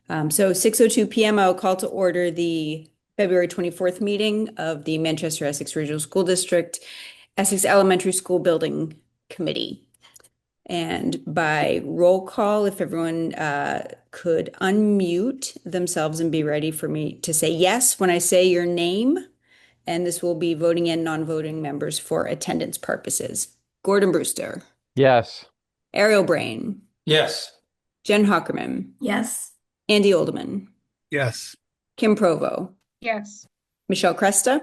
So 6:02 p.m., I'll call to order the February 24th meeting of the Manchester Essex Regional School District Essex Elementary School Building Committee. And by roll call, if everyone could unmute themselves and be ready for me to say yes when I say your name. And this will be voting in non-voting members for attendance purposes. Gordon Brewster, Yes. Ariel Brain, Yes. Jen Hockerman, Yes. Andy Oldeman, Yes. Kim Provo, Yes. Michelle Cresta,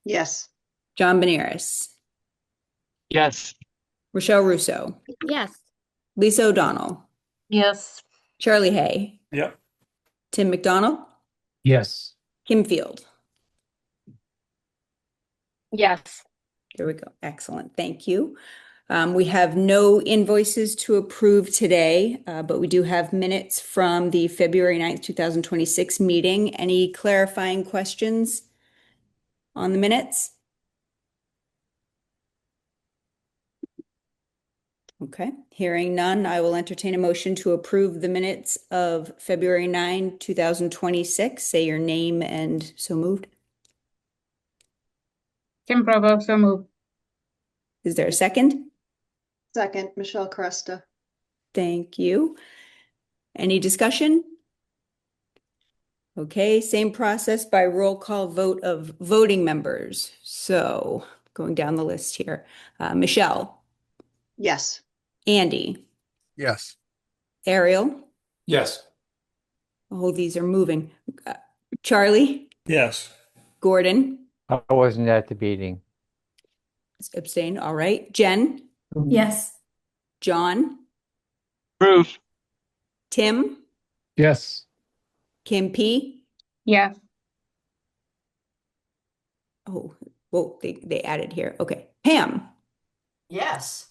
Yes. John Benares, Yes. Rochelle Russo, Yes. Lisa O'Donnell, Yes. Charlie Hay, Yep. Tim McDonald, Yes. Kim Field. Yes. There we go. Excellent. Thank you. We have no invoices to approve today, but we do have minutes from the February 9th, 2026 meeting. Any clarifying questions on the minutes? Okay, hearing none, I will entertain a motion to approve the minutes of February 9, 2026. Say your name and so moved. Kim Provo, so moved. Is there a second? Second, Michelle Cresta. Thank you. Any discussion? Okay, same process by roll call vote of voting members. So going down the list here. Michelle, Yes. Andy, Yes. Ariel. Yes. Oh, these are moving. Charlie, Yes. Gordon, I wasn't at the meeting. abstain. All right. Jen, Yes. John, Proof. Tim, Yes. Kim P. Yes. Oh, whoa, they added here. Okay. Pam. Yes.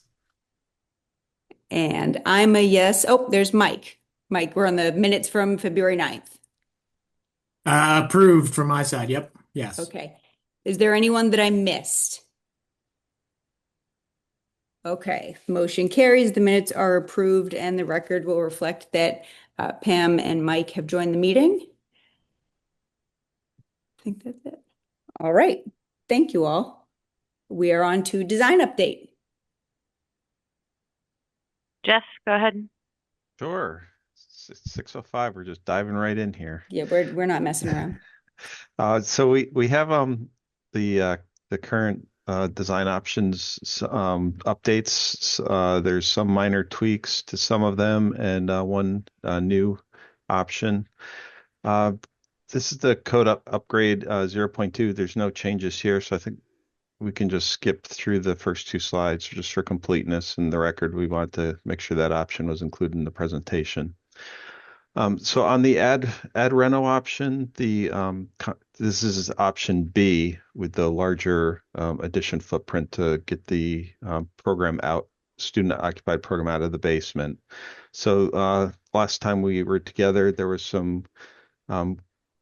And I'm a yes. Oh, there's Mike. Mike, we're on the minutes from February 9th. Approved from my side. Yep. Yes. Okay. Is there anyone that I missed? Okay, motion carries. The minutes are approved and the record will reflect that Pam and Mike have joined the meeting. I think that's it. All right. Thank you all. We are on to design update. Jess, go ahead. Sure. It's 6:05. We're just diving right in here. Yeah, we're not messing around. So we have the current design options updates. There's some minor tweaks to some of them and one new option. This is the code upgrade 0.2. There's no changes here, so I think we can just skip through the first two slides just for completeness in the record. We wanted to make sure that option was included in the presentation. So on the add reno option, this is option B with the larger addition footprint to get the student occupied program out of the basement. So last time we were together, there was some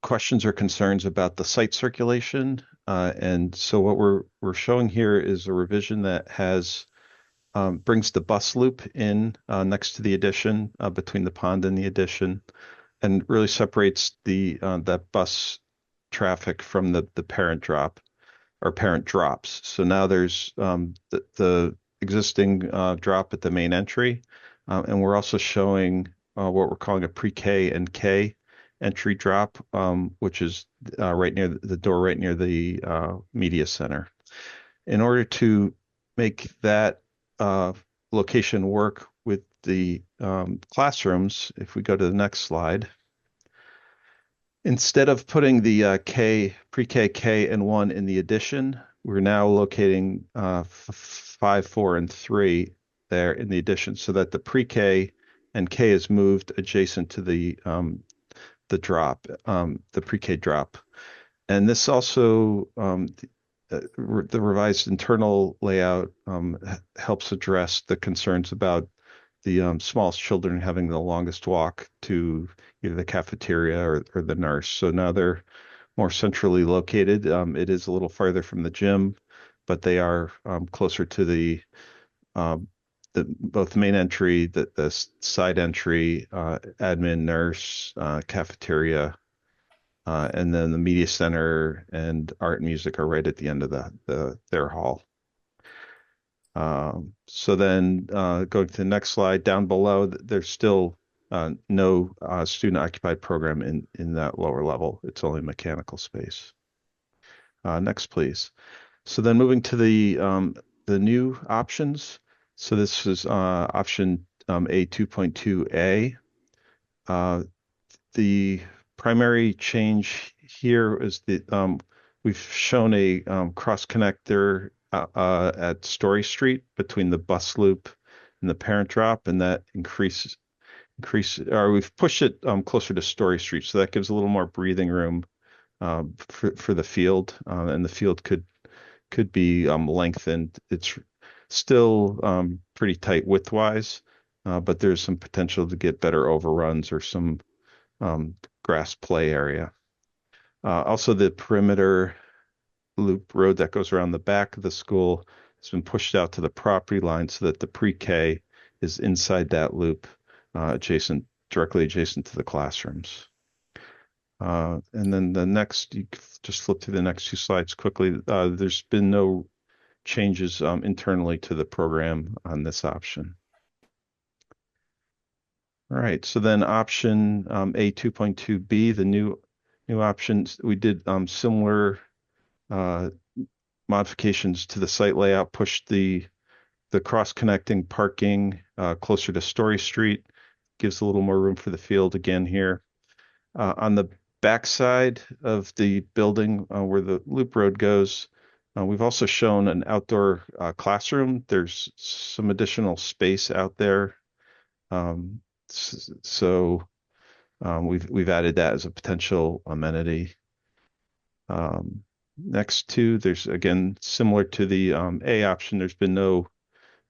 questions or concerns about the site circulation. And so what we're showing here is a revision that brings the bus loop in next to the addition between the pond and the addition, and really separates that bus traffic from the parent drop or parent drops. So now there's the existing drop at the main entry, and we're also showing what we're calling a pre-K and K entry drop, which is right near the door, right near the media center. In order to make that location work with the classrooms, if we go to the next slide, instead of putting the pre-K, K, and 1 in the addition, we're now locating 5, 4, and 3 there in the addition, so that the pre-K and K is moved adjacent to the drop, the pre-K drop. And this also, the revised internal layout helps address the concerns about the smallest children having the longest walk to either the cafeteria or the nurse. So now they're more centrally located. It is a little farther from the gym, but they are closer to the both the main entry, the side entry, admin, nurse, cafeteria, and then the media center and art and music are right at the end of their hall. So then going to the next slide, down below, there's still no student occupied program in that lower level. It's only mechanical space. Next, please. So then moving to the new options. So this is option A 2.2A. The primary change here is that we've shown a cross connector at Story Street between the bus loop and the parent drop, and that we've pushed it closer to Story Street, so that gives a little more breathing room for the field, and the field could be lengthened. It's still pretty tight width-wise, but there's some potential to get better overruns or some grass play area. Also, the perimeter loop road that goes around the back of the school has been pushed out to the property line so that the pre-K is inside that loop, directly adjacent to the classrooms. And then the next, you just flip through the next two slides quickly. There's been no changes internally to the program on this option. All right, so then option A 2.2B, the new options, we did similar modifications to the site layout, pushed the cross-connecting parking closer to Story Street, gives a little more room for the field again here. On the backside of the building where the loop road goes, we've also shown an outdoor classroom. There's some additional space out there. So we've added that as a potential amenity. Next two, there's again, similar to the A option, there's been no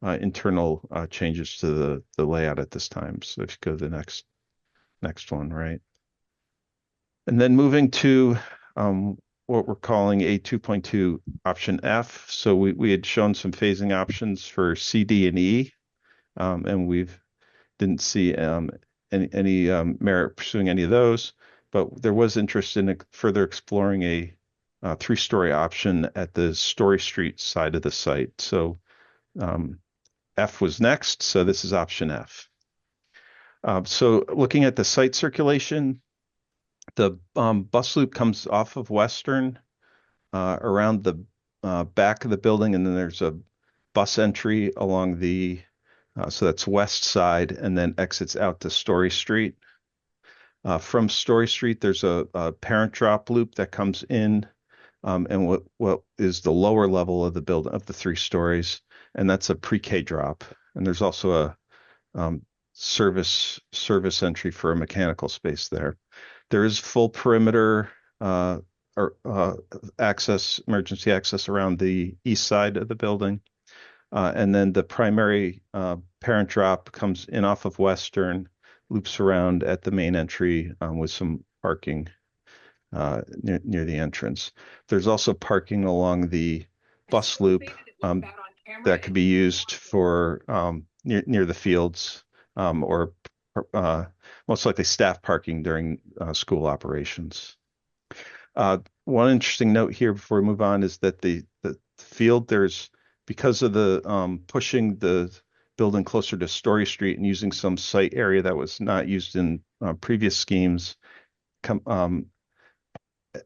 internal changes to the layout at this time. So if you go to the next one, right? And then moving to what we're calling a 2.2 option F. So we had shown some phasing options for C, D, and E, and didn't see any merit pursuing any of those, but there was interest in further exploring a three-story option at the Story Street side of the site. So F was next, so this is option F. So looking at the site circulation, the bus loop comes off of Western around the back of the building, and then there's a bus entry along the so that's west side, and then exits out to Story Street. From Story Street, there's a parent drop loop that comes in, and what is the lower level of the building of the 3 stories, and that's a pre-K drop. And there's also a service entry for a mechanical space there. There is full perimeter emergency access around the east side of the building. And then the primary parent drop comes in off of Western, loops around at the main entry with some parking near the entrance. There's also parking along the bus loop that could be used for near the fields or most likely staff parking during school operations. One interesting note here before we move on is that the field, because of the pushing the building closer to Story Street and using some site area that was not used in previous schemes, and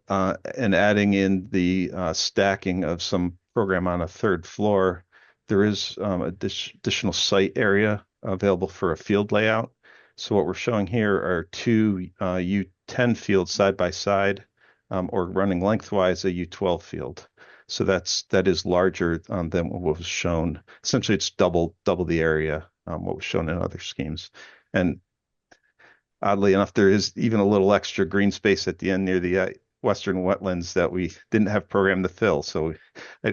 adding in the stacking of some program on a 3rd floor, there is additional site area available for a field layout. So what we're showing here are 2 U10 fields side by side, or running lengthwise a U12 field. So that is larger than what was shown. Essentially, it's double the area what was shown in other schemes. And oddly enough, there is even a little extra green space at the end near the western wetlands that we didn't have programmed to fill. So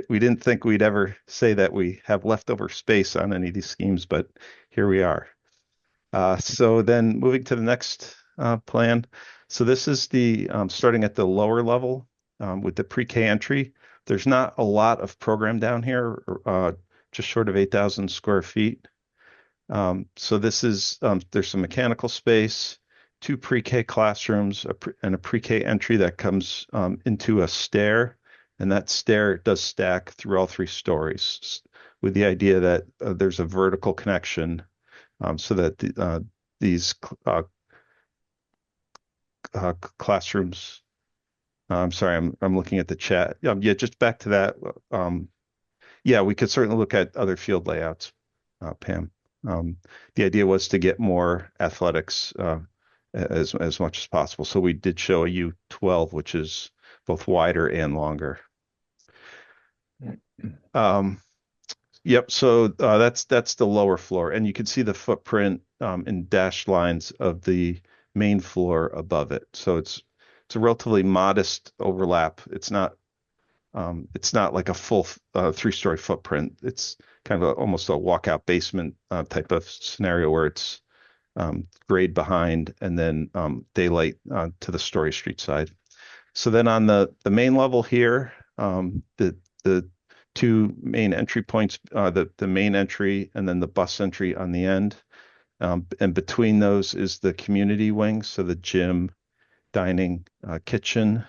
we didn't think we'd ever say that we have leftover space on any of these schemes, but here we are. So then moving to the next plan. So this is the starting at the lower level with the pre-K entry. There's not a lot of program down here, just short of 8,000 square feet. So this is, there's some mechanical space, two pre-K classrooms, and a pre-K entry that comes into a stair. And that stair does stack through all 3 stories with the idea that there's a vertical connection so that these classrooms, I'm sorry, I'm looking at the chat. Yeah, just back to that. Yeah, we could certainly look at other field layouts, Pam. The idea was to get more athletics as much as possible. So we did show a U12, which is both wider and longer. Yep. So that's the lower floor, and you can see the footprint in dashed lines of the main floor above it. So it's a relatively modest overlap. It's not like a full 3-story footprint. It's kind of almost a walkout basement type of scenario where it's grade behind and then daylight to the Story Street side. So then on the main level here, the 2 main entry points, the main entry and then the bus entry on the end. And between those is the community wing, so the gym, dining, kitchen.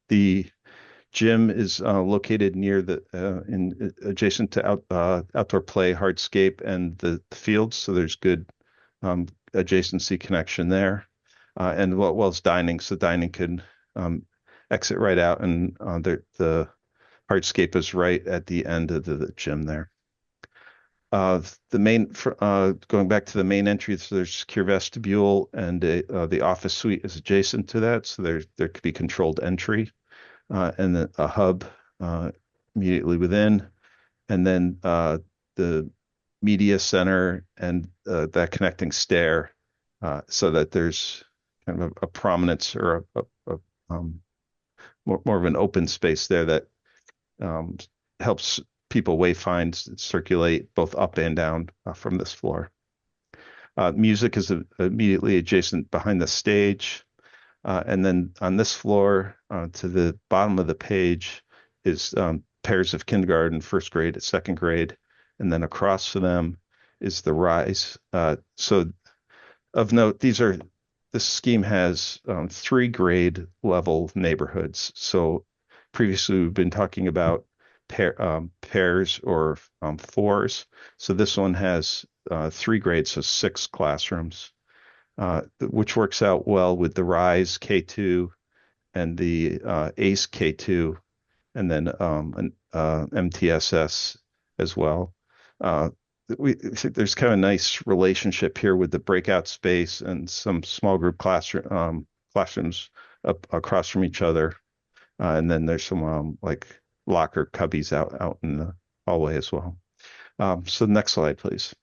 The gym is located near adjacent to outdoor play, hardscape, and the fields. So there's good adjacency connection there. And well as dining, so dining can exit right out, and the hardscape is right at the end of the gym there. Going back to the main entry, so there's secure vestibule, and the office suite is adjacent to that. So there could be controlled entry. And then a hub immediately within, and then the media center and that connecting stair, so that there's kind of a prominence or more of an open space there that helps people wayfind circulate both up and down from this floor. Music is immediately adjacent behind the stage. And then on this floor, to the bottom of the page, is pairs of kindergarten, 1st grade, 2nd grade, and then across from them is the Rise. So of note, this scheme has 3 grade level neighborhoods. So previously we've been talking about pairs or 4s. So this one has 3 grades, so 6 classrooms. Which works out well with the Rise K2 and the ACE K2, and then an MTSS as well. We think there's kind of a nice relationship here with the breakout space and some small group classrooms up across from each other, and then there's some like locker cubbies out in the hallway as well. So next slide, please.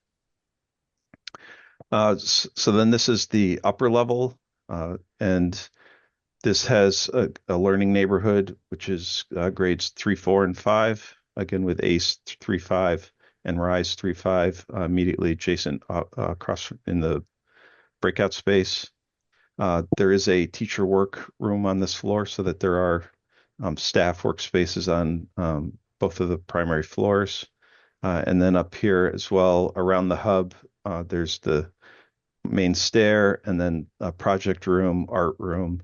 So then this is the upper level, and this has a learning neighborhood, which is grades 3, 4, and 5, again with ACE 3, 5 and Rise 3, 5 immediately adjacent across in the breakout space. There is a teacher work room on this floor, so that there are staff workspaces on both of the primary floors. And then up here as well, around the hub, there's the main stair, and then a project room, art room,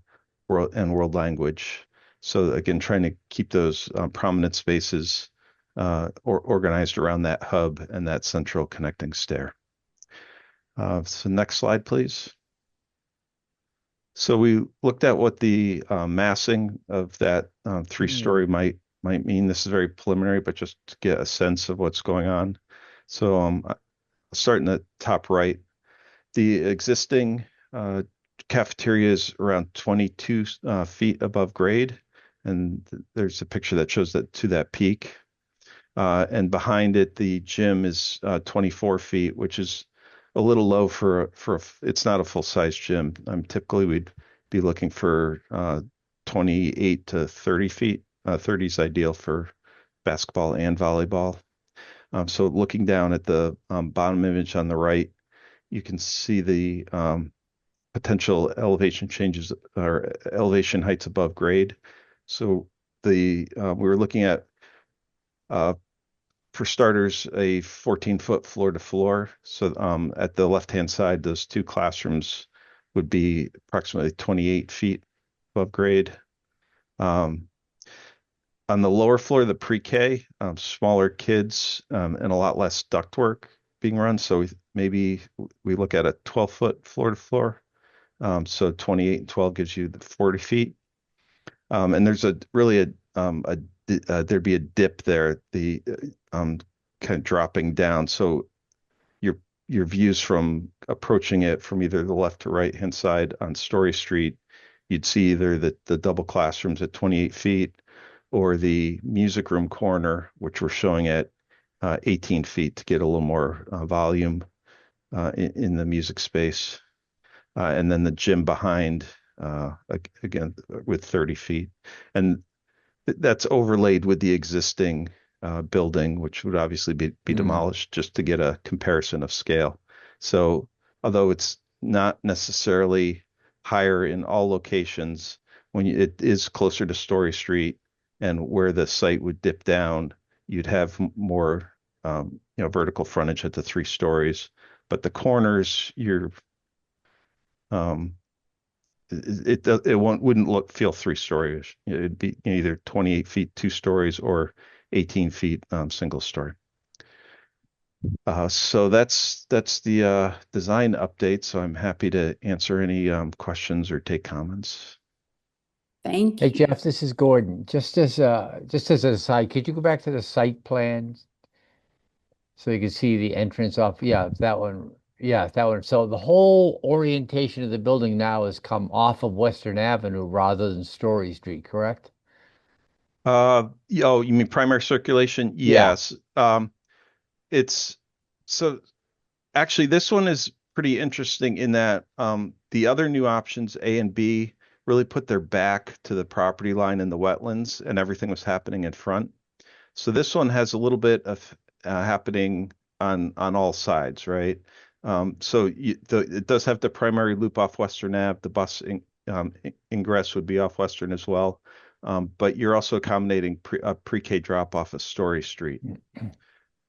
and world language. So again, trying to keep those prominent spaces organized around that hub and that central connecting stair. So next slide, please. So we looked at what the massing of that 3-story might mean. This is very preliminary, but just to get a sense of what's going on. So I'll start in the top right. The existing cafeteria is around 22 feet above grade, and there's a picture that shows that to that peak. And behind it, the gym is 24 feet, which is a little low it's not a full-size gym. Typically we'd be looking for 28 to 30 feet. 30 is ideal for basketball and volleyball. So looking down at the bottom image on the right, you can see the potential elevation changes or elevation heights above grade. So we were looking at for starters, a 14-foot floor to floor. So at the left-hand side, those two classrooms would be approximately 28 feet above grade. On the lower floor, the pre-K, smaller kids and a lot less ductwork being run. So maybe we look at a 12-foot floor to floor. So 28 and 12 gives you the 40 feet. And there's there'd be a dip there, the kind of dropping down. So your views from approaching it from either the left to right hand side on Story Street, you'd see either the double classrooms at 28 feet or the music room corner, which we're showing at 18 feet to get a little more volume in the music space. And then the gym behind, again, with 30 feet. And that's overlaid with the existing building, which would obviously be demolished just to get a comparison of scale. So although it's not necessarily higher in all locations, it is closer to Story Street and where the site would dip down, you'd have more vertical frontage at the 3 stories. But the corners, it wouldn't feel 3-story-ish. It'd be either 28 feet 2 stories or 18 feet single story. So that's the design update. So I'm happy to answer any questions or take comments. Thank Hey, you. Jeff, this is Gordon. Just as an aside, could you go back to the site plan so you can see the entrance off? Yeah, that one. Yeah, that one. So the whole orientation of the building now has come off of Western Avenue rather than Story Street, correct? You mean primary circulation? Yeah. Yes. It's so actually this one is pretty interesting in that the other new options, A and B, really put their back to the property line in the wetlands and everything was happening in front. So this one has a little bit of happening on all sides, right? So it does have the primary loop off Western Ave. The bus ingress would be off Western as well. But you're also accommodating pre-K drop off of Story Street.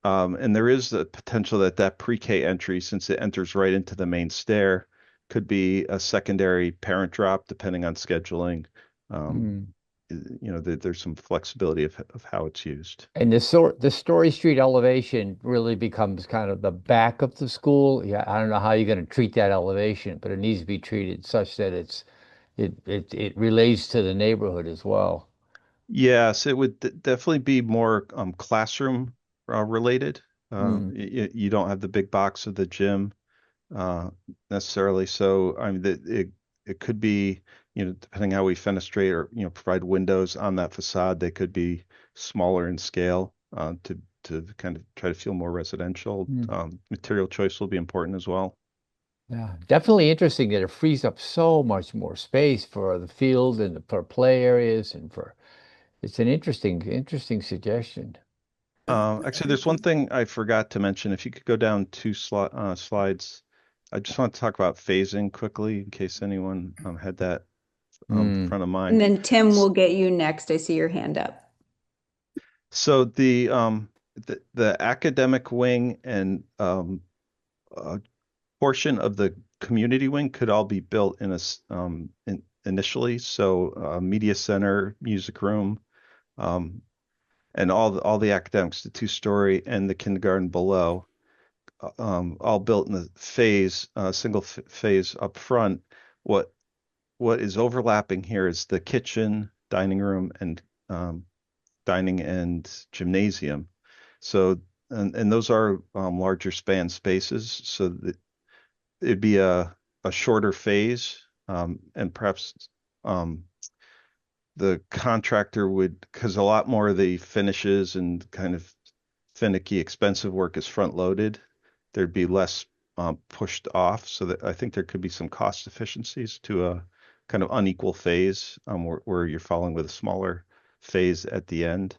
And there is the potential that pre-K entry, since it enters right into the main stair, could be a secondary parent drop depending on scheduling. There's some flexibility of how it's used. And the Story Street elevation really becomes kind of the back of the school. Yeah, I don't know how you're going to treat that elevation, but it needs to be treated such that it relates to the neighborhood as well. Yes, it would definitely be more classroom related. You don't have the big box of the gym necessarily. So I mean, it could be, depending how we fenestrate or provide windows on that facade, they could be smaller in scale to kind of try to feel more residential. Material choice will be important as well. Yeah, definitely interesting that it frees up so much more space for the field and for play areas it's an interesting suggestion. Actually, there's one thing I forgot to mention. If you could go down 2 slides, I just want to talk about phasing quickly in case anyone had that front of mind. And then Tim will get you next. I see your hand up. So the academic wing and portion of the community wing could all be built initially. So media center, music room, and all the academics, the 2-story and the kindergarten below, all built in a single phase up front. What is overlapping here is the kitchen, dining room, and dining and gymnasium. So and those are larger span spaces. So that it'd be a shorter phase, and perhaps the contractor would, because a lot more of the finishes and kind of finicky, expensive work is front loaded. There'd be less pushed off, so that I think there could be some cost efficiencies to a kind of unequal phase where you're following with a smaller phase at the end.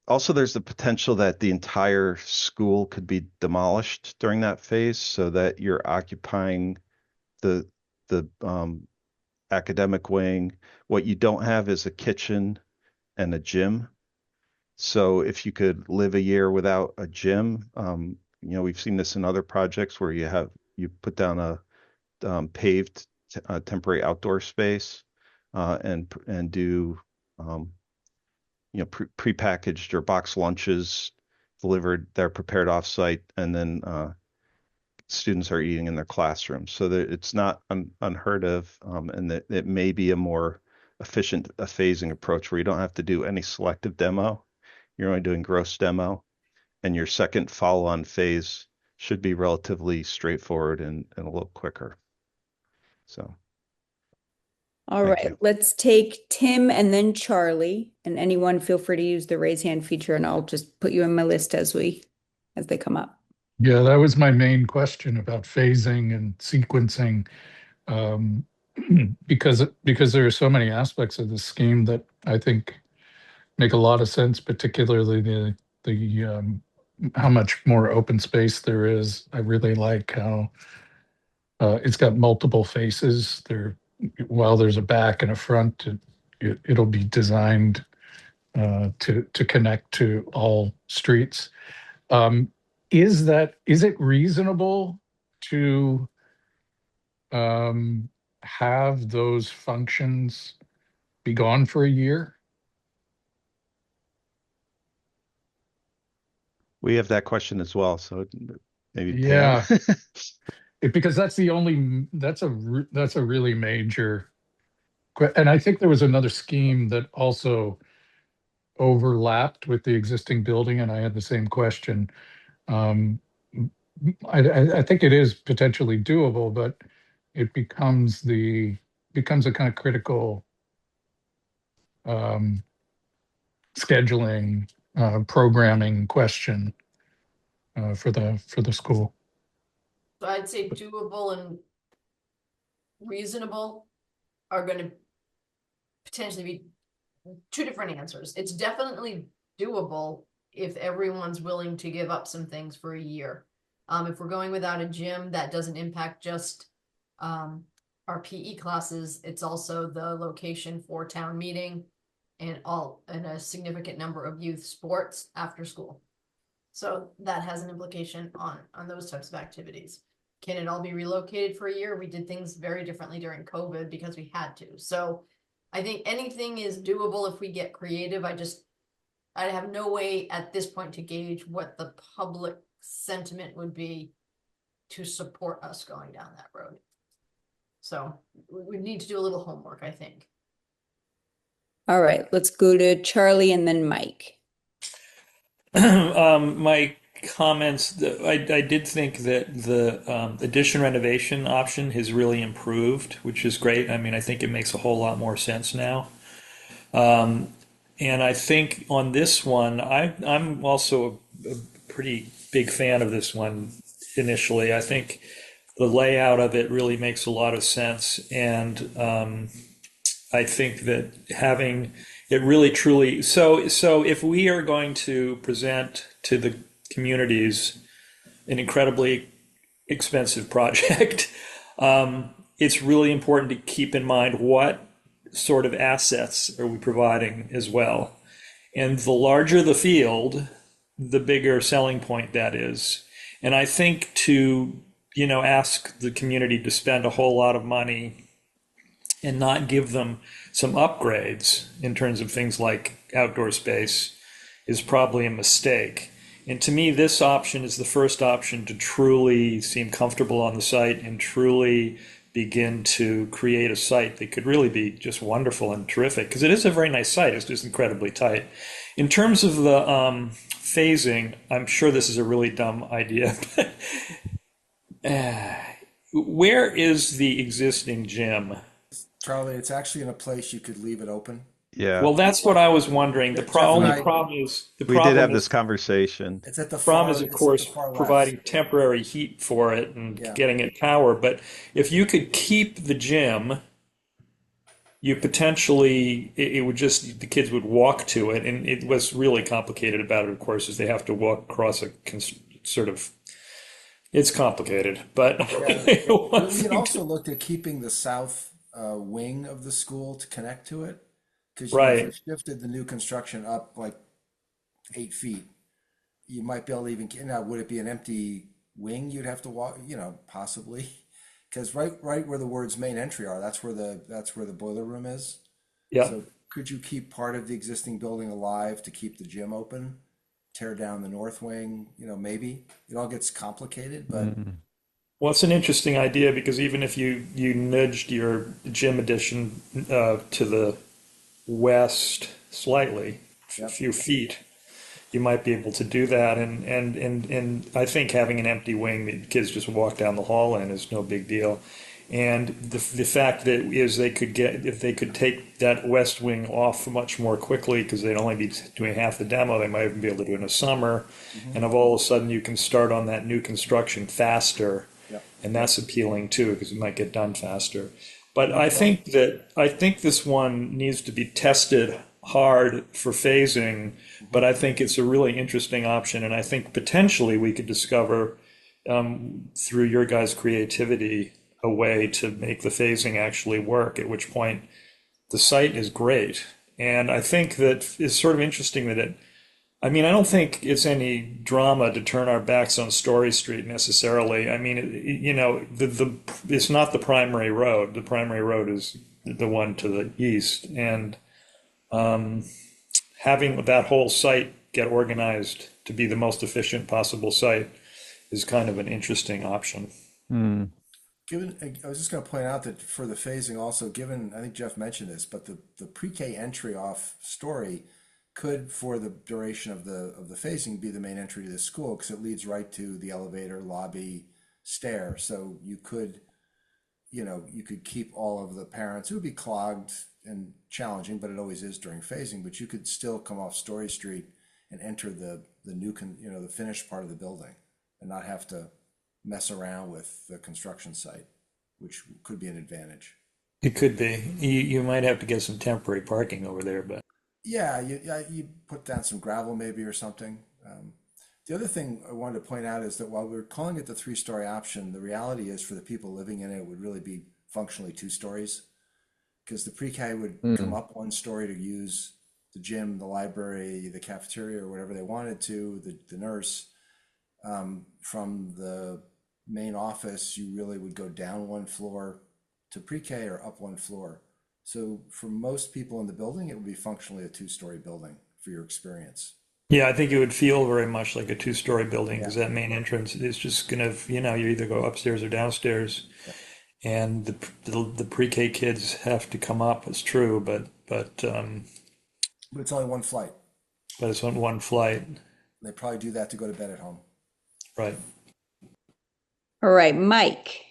Also, there's the potential that the entire school could be demolished during that phase, so that you're occupying the academic wing. What you don't have is a kitchen and a gym. So if you could live a year without a gym, we've seen this in other projects where you put down a paved temporary outdoor space and do prepackaged or boxed lunches delivered. They're prepared offsite, and then students are eating in their classrooms. So that it's not unheard of, and that it may be a more efficient phasing approach where you don't have to do any selective demo. You're only doing gross demo, and your second follow-on phase should be relatively straightforward and a little quicker. So, All thank right, you. let's take Tim and then Charlie, and anyone feel free to use the raise hand feature, and I'll just put you in my list as they come up. Yeah, that was my main question about phasing and sequencing. Um, because there are so many aspects of this scheme that I think make a lot of sense, particularly the how much more open space there is. I really like how it's got multiple faces. While there's a back and a front, it'll be designed to connect to all streets. Um, is it reasonable to have those functions be gone for a year? We have that question as well, so maybe Pam. Yeah, because that's a really major. And I think there was another scheme that also overlapped with the existing building, and I had the same question. Um, I think it is potentially doable, but it becomes a kind of critical um, scheduling, programming question for the school. So I'd say doable and reasonable are going to potentially be two different answers. It's definitely doable if everyone's willing to give up some things for a year. If we're going without a gym, that doesn't impact just our PE classes. It's also the location for town meeting and a significant number of youth sports after school. So that has an implication on those types of activities. Can it all be relocated for a year? We did things very differently during COVID because we had to. So I think anything is doable if we get creative. I have no way at this point to gauge what the public sentiment would be to support us going down that road. So we need to do a little homework, I think. All right, let's go to Charlie and then Mike. My comments, I did think that the addition renovation option has really improved, which is great. I mean, I think it makes a whole lot more sense now. And I think on this one, I'm also a pretty big fan of this one initially. I think the layout of it really makes a lot of sense. And I think that having it really truly, so if we are going to present to the communities an incredibly expensive project, it's really important to keep in mind what sort of assets are we providing as well. And the larger the field, the bigger selling point that is. And I think to, ask the community to spend a whole lot of money and not give them some upgrades in terms of things like outdoor space is probably a mistake. And to me, this option is the first option to truly seem comfortable on the site and truly begin to create a site that could really be just wonderful and terrific, because it is a very nice site. It's just incredibly tight. In terms of the phasing, I'm sure this is a really dumb idea, but where is the existing gym? Charlie, it's actually in a place you could leave it open. Yeah. Well, that's what I was wondering. The only problem is we did have this conversation. It's at the problem is, of course, providing temporary heat for it and getting it power. But if you could keep the gym, you potentially it would just the kids would walk to it, and it was really complicated about it. Of course, is they have to walk across a sort of. It's complicated, but we had also looked at keeping the south wing of the school to connect to it. Because right. If you shifted the new construction up like 8 feet, you might be able to even, now, would it be an empty wing you'd have to walk, possibly? Because right where the words main entry are, that's where the boiler room is. Yeah. So could you keep part of the existing building alive to keep the gym open? Tear down the north wing, maybe. It all gets complicated, but Well, it's an interesting idea because even if you nudged your gym addition to the west slightly, a yep. few feet, you might be able to do that. And I think having an empty wing that kids just walk down the hall in is no big deal. And the fact that is they could get, if they could take that west wing off much more quickly because they'd only be doing half the demo, they might even be able to do it in the summer. And of all of a sudden you can start on that new construction faster. Yep. And that's appealing too because it might get done faster. But I think this one needs to be tested hard for phasing, but I think it's a really interesting option, and I think potentially we could discover through your guys' creativity a way to make the phasing actually work, at which point the site is great. And I think that it's sort of interesting that I don't think it's any drama to turn our backs on Story Street necessarily. I mean, it's not the primary road. The primary road is the one to the east, and having that whole site get organized to be the most efficient possible site is kind of an interesting option. I was just going to point out that for the phasing also, given, I think Jeff mentioned this, but the pre-K entry off Story could, for the duration of the phasing, be the main entry to the school because it leads right to the elevator, lobby, stair. So you could keep all of the parents. It would be clogged and challenging, but it always is during phasing. But you could still come off Story Street and enter the new the finished part of the building, and not have to mess around with the construction site, which could be an advantage. It could be. You might have to get some temporary parking over there, but Yeah, you put down some gravel maybe or something. The other thing I wanted to point out is that while we're calling it the 3-story option, the reality is for the people living in it, it would really be functionally 2 stories because the pre-K would come up 1 story to use the gym, the library, the cafeteria, or whatever they wanted to, the nurse. From the main office, you really would go down 1 floor to pre-K or up 1 floor. So for most people in the building, it would be functionally a 2-story building for your experience. yeah, I think it would feel very much like a 2-story building because that main entrance is just gonna, you either go upstairs or downstairs, and the pre-K kids have to come up. It's true, but But it's only 1 flight. it's on 1 flight, They probably do that to go to bed at home. right? All right, Mike.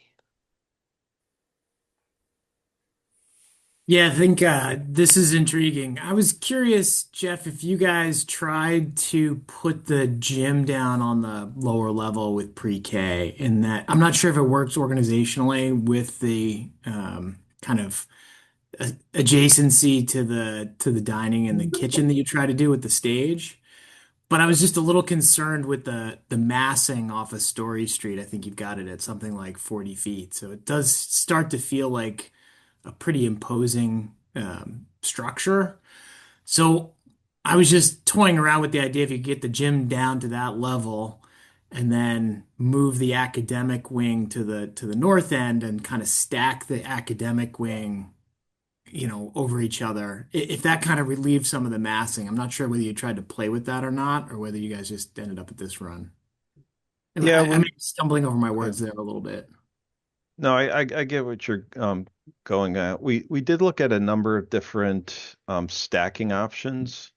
Yeah, I think this is intriguing. I was curious, Jeff, if you guys tried to put the gym down on the lower level with pre-K, in that I'm not sure if it works organizationally with the kind of adjacency to the dining and the kitchen that you try to do with the stage. But I was just a little concerned with the massing off of Story Street. I think you've got it at something like 40 feet. So it does start to feel like a pretty imposing structure. So I was just toying around with the idea if you could get the gym down to that level and then move the academic wing to the north end and kind of stack the academic wing, over each other. If that kind of relieves some of the massing. I'm not sure whether you tried to play with that or not, or whether you guys just ended up at this run. And Yeah, I may be stumbling over my words there a little bit. No, I get what you're going at. We did look at a number of different stacking options.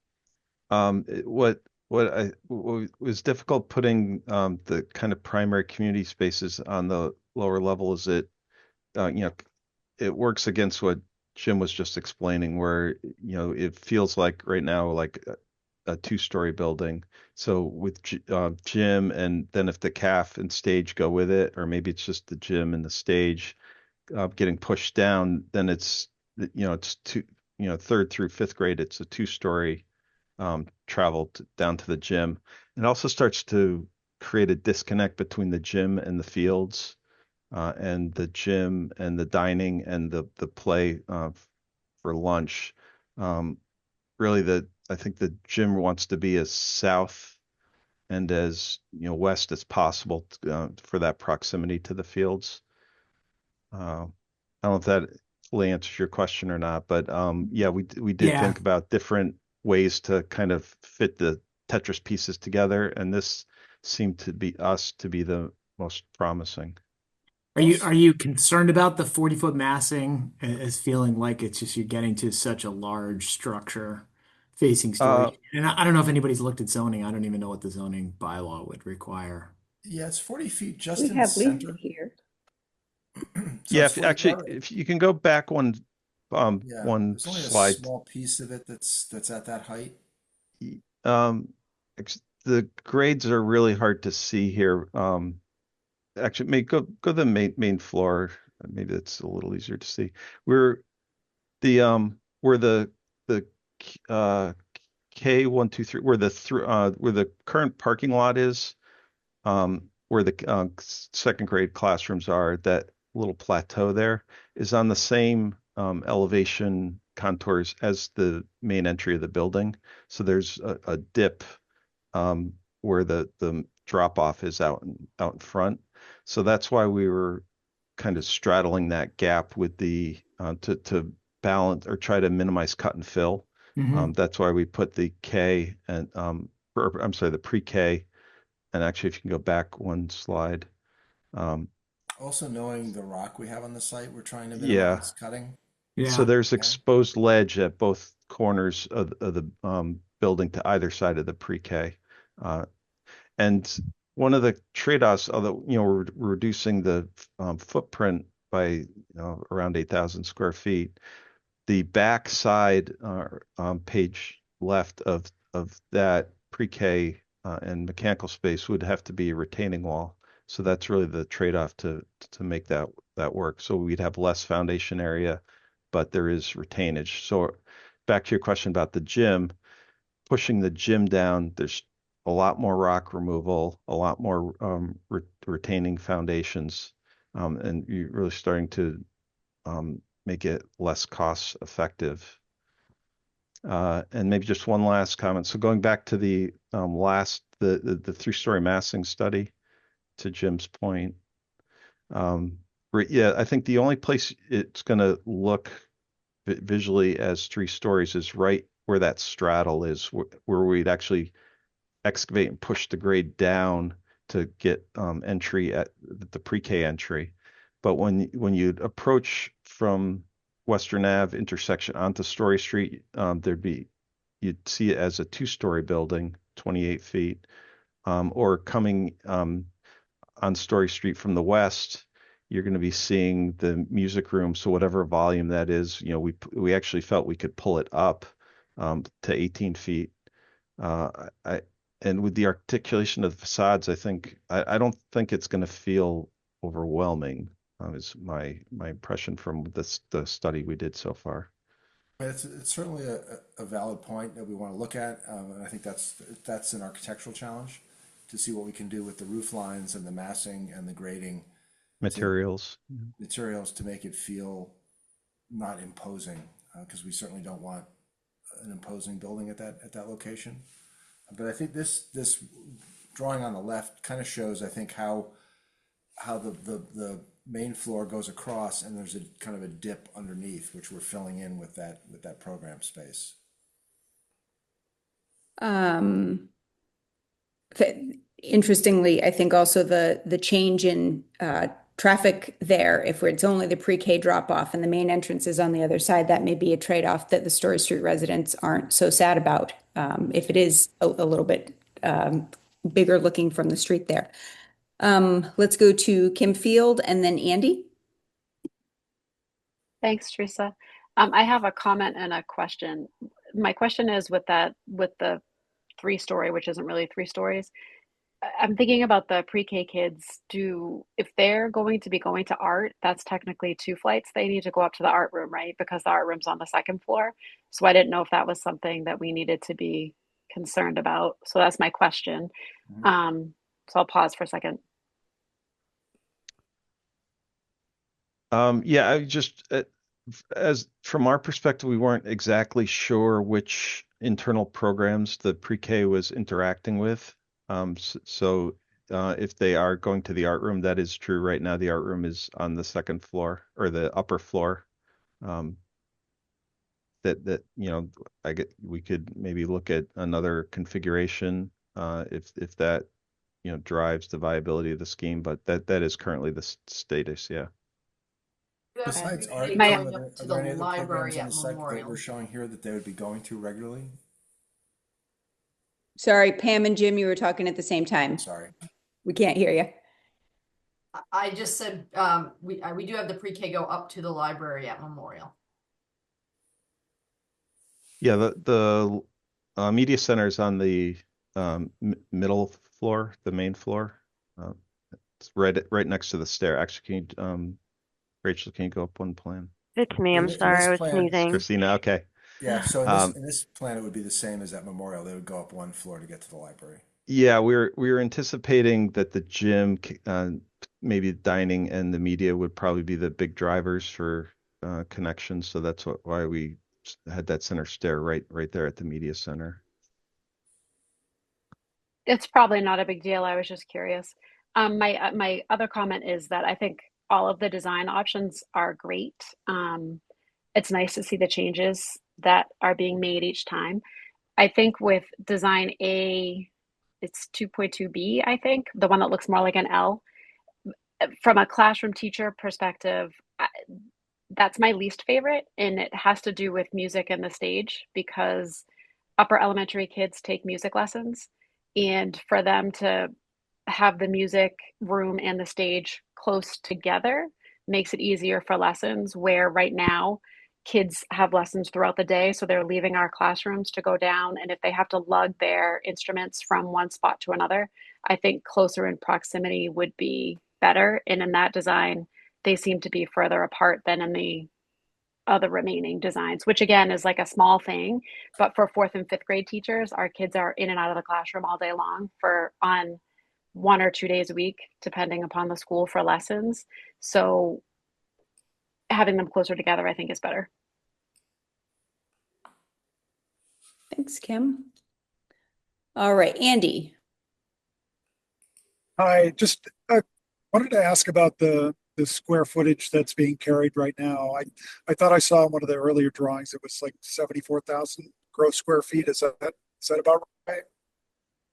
What was difficult putting the kind of primary community spaces on the lower level is it works against what Jim was just explaining, where it feels like right now like a 2-story building. So with gym, and then if the calf and stage go with it, or maybe it's just the gym and the stage getting pushed down, then it's two, 3rd through 5th grade, it's a 2-story travel down to the gym. It also starts to create a disconnect between the gym and the fields, and the gym and the dining and the play for lunch. Really, I think the gym wants to be as south and as west as possible for that proximity to the fields. I don't know if that fully answers your question or not, but yeah, we did Yeah. think about different ways to kind of fit the Tetris pieces together, and this seemed to be the most promising. Are you concerned about the 40-foot massing as feeling like it's just you're getting to such a large structure facing Uh, storage? And I don't know if anybody's looked at zoning. I don't even know what the zoning bylaw would require. Yeah, it's 40 feet just We in the have Lisa center. here. So yeah, it's if 40, actually, if you can go back yeah, one there's only a slide. small piece of it that's at that height. Um, the grades are really hard to see here. Actually, go to the main floor. Maybe it's a little easier to see. We're where the uh K123 where the current parking lot is, where the second grade classrooms are, that little plateau there is on the same elevation contours as the main entry of the building. So there's a dip um, where the drop off is out in front. So that's why we were kind of straddling that gap with the to balance or try to minimize cut and fill. Hmm. That's why we put the K and I'm sorry, the pre-K. And actually, if you can go back one slide, um, Also, knowing the rock we have on the site, we're trying to yeah. minimize cutting. So Yeah. there's Yeah. exposed ledge at both corners of the building to either side of the pre-K. And one of the trade-offs, although we're reducing the footprint by around 8,000 square feet, the back side page left of that pre-K and mechanical space would have to be a retaining wall. So that's really the trade-off to make that work. So we'd have less foundation area, but there is retainage. So back to your question about the gym, pushing the gym down, there's a lot more rock removal, a lot more retaining foundations, and you're really starting to make it less cost effective. And maybe just one last comment. So going back to the the 3-story massing study, to Jim's point, yeah, I think the only place it's going to look visually as 3 stories is right where that straddle is, where we'd actually excavate and push the grade down to get entry at the pre-K entry. But when you approach from Western Ave intersection onto Story Street, you'd see it as a 2-story building, 28 feet, or coming on Story Street from the west, you're going to be seeing the music room. So whatever volume that is, we actually felt we could pull it up to 18 feet. I and with the articulation of the facades, I don't think it's going to feel overwhelming. Is my impression from the study we did so far. It's certainly a valid point that we want to look at, and I think that's an architectural challenge to see what we can do with the roof lines and the massing and the grading Materials. materials to make it feel not imposing, because we certainly don't want an imposing building at that location. But I think this drawing on the left kind of shows, I think, how the main floor goes across, and there's a kind of a dip underneath, which we're filling in with that program space. Um, Interestingly, I think also the change in traffic there, if it's only the pre-K drop off and the main entrance is on the other side, that may be a trade-off that the Story Street residents aren't so sad about, if it is a little bit bigger looking from the street there. Let's go to Kim Field and then Andy. Thanks, Teresa. I have a comment and a question. My question is with the 3-story, which isn't really 3 stories. I'm thinking about the pre-K kids. If they're going to be going to art, that's technically 2 flights. They need to go up to the art room, right? Because the art room's on the 2nd floor. So I didn't know if that was something that we needed to be concerned about. So that's my question. So I'll pause for a second. Yeah, as from our perspective, we weren't exactly sure which internal programs the pre-K was interacting with. So if they are going to the art room, that is true. Right now, the art room is on the second floor or the upper floor. That we could maybe look at another configuration if that drives the viability of the scheme, but that is currently the status. Yeah. You have Besides pre-K art, My- Tim, going up are to there the any other programs library on at the site that Memorial. we're showing here that they would be going to regularly? Sorry, Pam and Jim, you were talking at the same time. Sorry. We can't hear you. I just said we do have the pre-K go up to the library at Memorial. Yeah, the media center is on the middle floor, the main floor. It's right next to the stair. Actually, Rachel, can you go up one plan? It's me. I'm In sorry. this I was plan, sneezing. Christina, okay. yeah, so in this plan, it would be the same as at Memorial. They would go up one floor to get to the library. Yeah, we were anticipating that the gym, maybe dining and the media would probably be the big drivers for connections. So that's why we had that center stair right there at the media center. It's probably not a big deal. I was just curious. My other comment is that I think all of the design options are great. It's nice to see the changes that are being made each time. I think with design A, it's 2.2B, I think, the one that looks more like an L. From a classroom teacher perspective, that's my least favorite, and it has to do with music and the stage because upper elementary kids take music lessons, and for them to have the music room and the stage close together makes it easier for lessons where right now kids have lessons throughout the day, so they're leaving our classrooms to go down, and if they have to lug their instruments from one spot to another, I think closer in proximity would be better. And in that design, they seem to be further apart than in the other remaining designs, which again is like a small thing. But for fourth and fifth grade teachers, our kids are in and out of the classroom all day long for on 1 or 2 days a week, depending upon the school for lessons. So having them closer together, I think, is better. Thanks, Kim. All right, Andy. I just wanted to ask about the square footage that's being carried right now. I thought I saw in one of the earlier drawings it was like 74,000 gross square feet. Is that about right?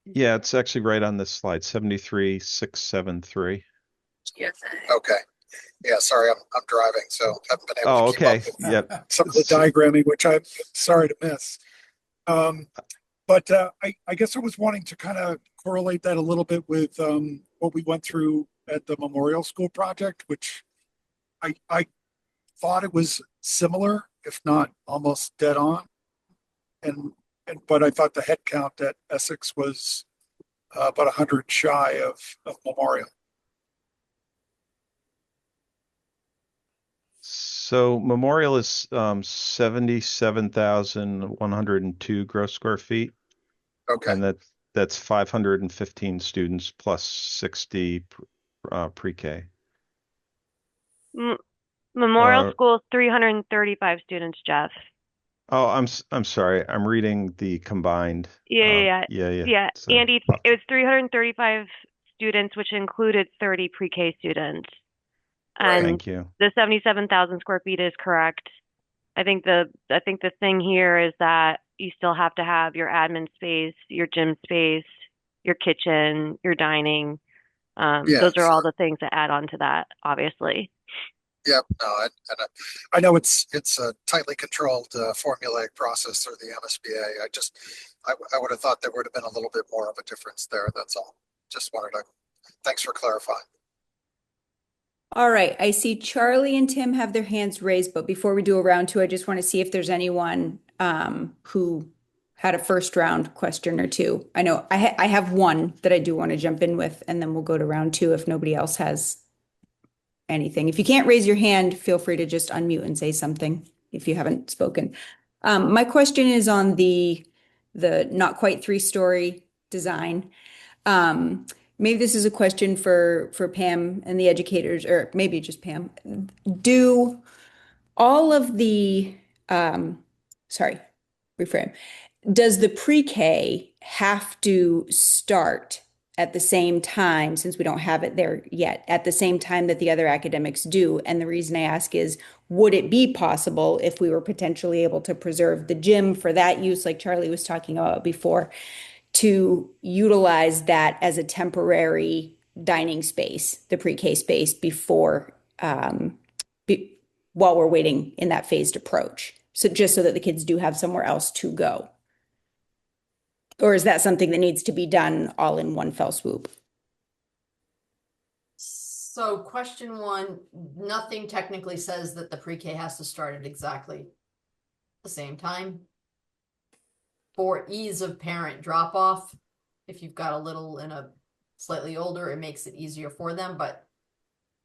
Yeah, it's actually right on this slide, 73,673. Okay. Yeah, sorry, I'm driving, so haven't been able Oh, to keep up okay. with Yep. some of the diagramming, which I'm sorry to miss. But I guess I was wanting to kind of correlate that a little bit with what we went through at the Memorial School project, which I thought it was similar, if not almost dead on. But I thought the head count at Essex was about 100 shy of Memorial. So Memorial is 77,102 gross square feet. Okay. And that's 515 students plus 60 pre-K. Memorial School, 335 students, Jeff. Oh, I'm sorry. I'm reading the combined. Yeah. Sorry. Andy, it was 335 students, which included 30 pre-K students. And Thank you. the 77,000 square feet is correct. I think the thing here is that you still have to have your admin space, your gym space, your kitchen, your dining. Those are all the things that add on to that, obviously. Yep. No, I know it's a tightly controlled formulaic process through the MSBA. I would have thought there would have been a little bit more of a difference there. That's all. Just wanted to. Thanks for clarifying. All right, I see Charlie and Tim have their hands raised, but before we do a round two, I just want to see if there's anyone who had a first round question or two. I know I have one that I do want to jump in with, and then we'll go to round two if nobody else has anything. If you can't raise your hand, feel free to just unmute and say something if you haven't spoken. My question is on the not quite 3-story design. Maybe this is a question for Pam and the educators, or maybe just Pam. Do all of the, sorry, reframe. Does the pre-K have to start at the same time, since we don't have it there yet, at the same time that the other academics do? And the reason I ask is, would it be possible if we were potentially able to preserve the gym for that use, like Charlie was talking about before, to utilize that as a temporary dining space, the pre-K space, before, while we're waiting in that phased approach? So just so that the kids do have somewhere else to go. Or is that something that needs to be done all in one fell swoop? So question one, nothing technically says that the pre-K has to start at exactly the same time. For ease of parent drop off, if you've got a little and a slightly older, it makes it easier for them, but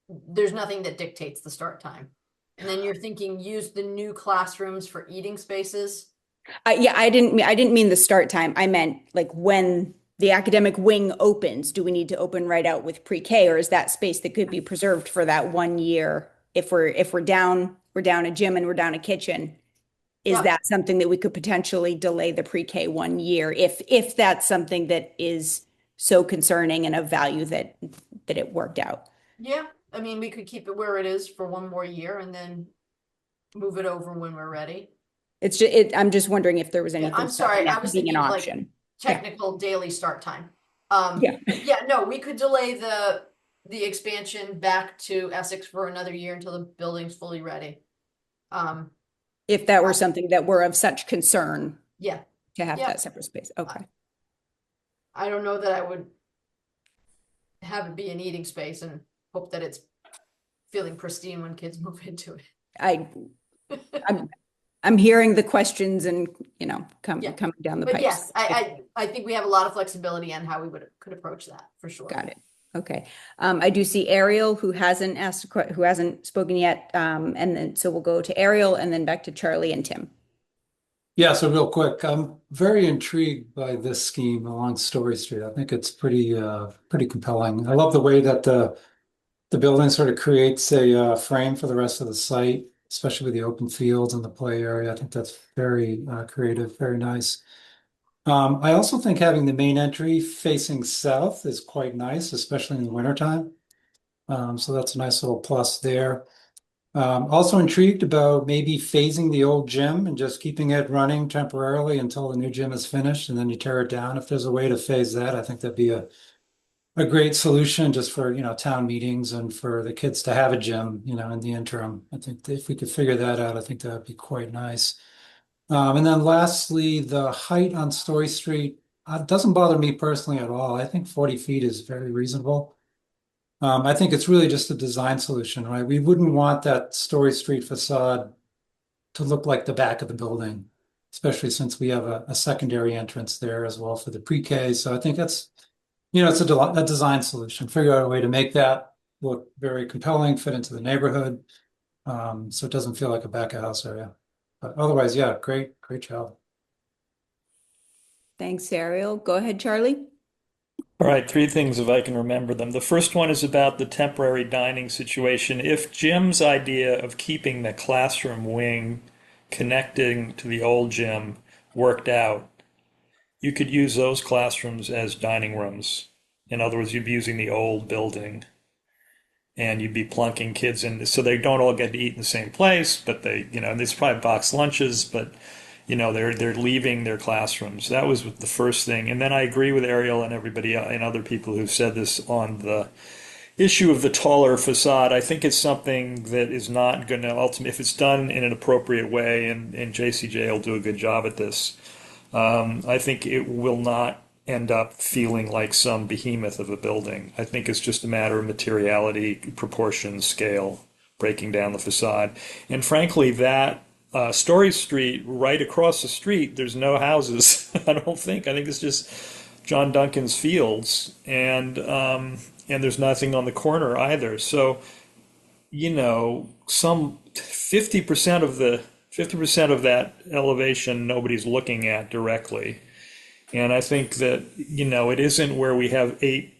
there's nothing that dictates the start time. And then you're thinking use the new classrooms for eating spaces. Yeah, I didn't mean the start time. I meant like when the academic wing opens, do we need to open right out with pre-K, or is that space that could be preserved for that 1 year? If we're down a gym and we're down a kitchen, is Yeah. that something that we could potentially delay the pre-K 1 year if that's something that is so concerning and of value that it worked out? Yeah, I mean, we could keep it where it is for one more year and then move it over when we're ready. I'm just wondering if there was Yeah, anything I'm sorry, stopping I that was being an thinking like option. technical daily start time. Yeah. Yeah, no, we could delay the expansion back to Essex for another year until the building's fully ready. If that were something that were of such concern Yeah, to have Yeah. that separate space. Okay. I don't know that I would have it be an eating space and hope that it's feeling pristine when kids move into it. I'm hearing the questions and, coming down the But pipes. yes, I think we have a lot of flexibility on how we could approach that for sure. Got it. Okay. I do see Ariel who hasn't who hasn't spoken yet. And then, so we'll go to Ariel and then back to Charlie and Tim. Yeah, so real quick, I'm very intrigued by this scheme along Story Street. I think it's pretty compelling. I love the way that the building sort of creates a frame for the rest of the site, especially with the open fields and the play area. I think that's very creative, very nice. I also think having the main entry facing south is quite nice, especially in the wintertime. So that's a nice little plus there. Also intrigued about maybe phasing the old gym and just keeping it running temporarily until the new gym is finished, and then you tear it down. If there's a way to phase that, I think that'd be a great solution just for, town meetings and for the kids to have a gym, in the interim. I think if we could figure that out, I think that'd be quite nice. And then lastly, the height on Story Street doesn't bother me personally at all. I think 40 feet is very reasonable. I think it's really just a design solution, right? We wouldn't want that Story Street facade to look like the back of the building, especially since we have a secondary entrance there as well for the pre-K. So I think that's, it's a design solution. Figure out a way to make that look very compelling, fit into the neighborhood, so it doesn't feel like a back of house area. But otherwise, yeah, great job. Thanks, Ariel. Go ahead, Charlie. All right, three things if I can remember them. The first one is about the temporary dining situation. If Jim's idea of keeping the classroom wing connecting to the old gym worked out, you could use those classrooms as dining rooms. In other words, you'd be using the old building and you'd be plunking kids in so they don't all get to eat in the same place, but they, there's probably box lunches, but they're leaving their classrooms. That was the first thing. And then I agree with Ariel and everybody and other people who've said this on the issue of the taller facade. I think it's something that is not going to ultimately, if it's done in an appropriate way, and JCJ will do a good job at this, I think it will not end up feeling like some behemoth of a building. I think it's just a matter of materiality, proportion, scale, breaking down the facade. And frankly, that Story Street, right across the street, there's no houses. I don't think. I think it's just John Duncan's fields, and there's nothing on the corner either. So, some 50% of that elevation nobody's looking at directly. And I think that, it isn't where we have 8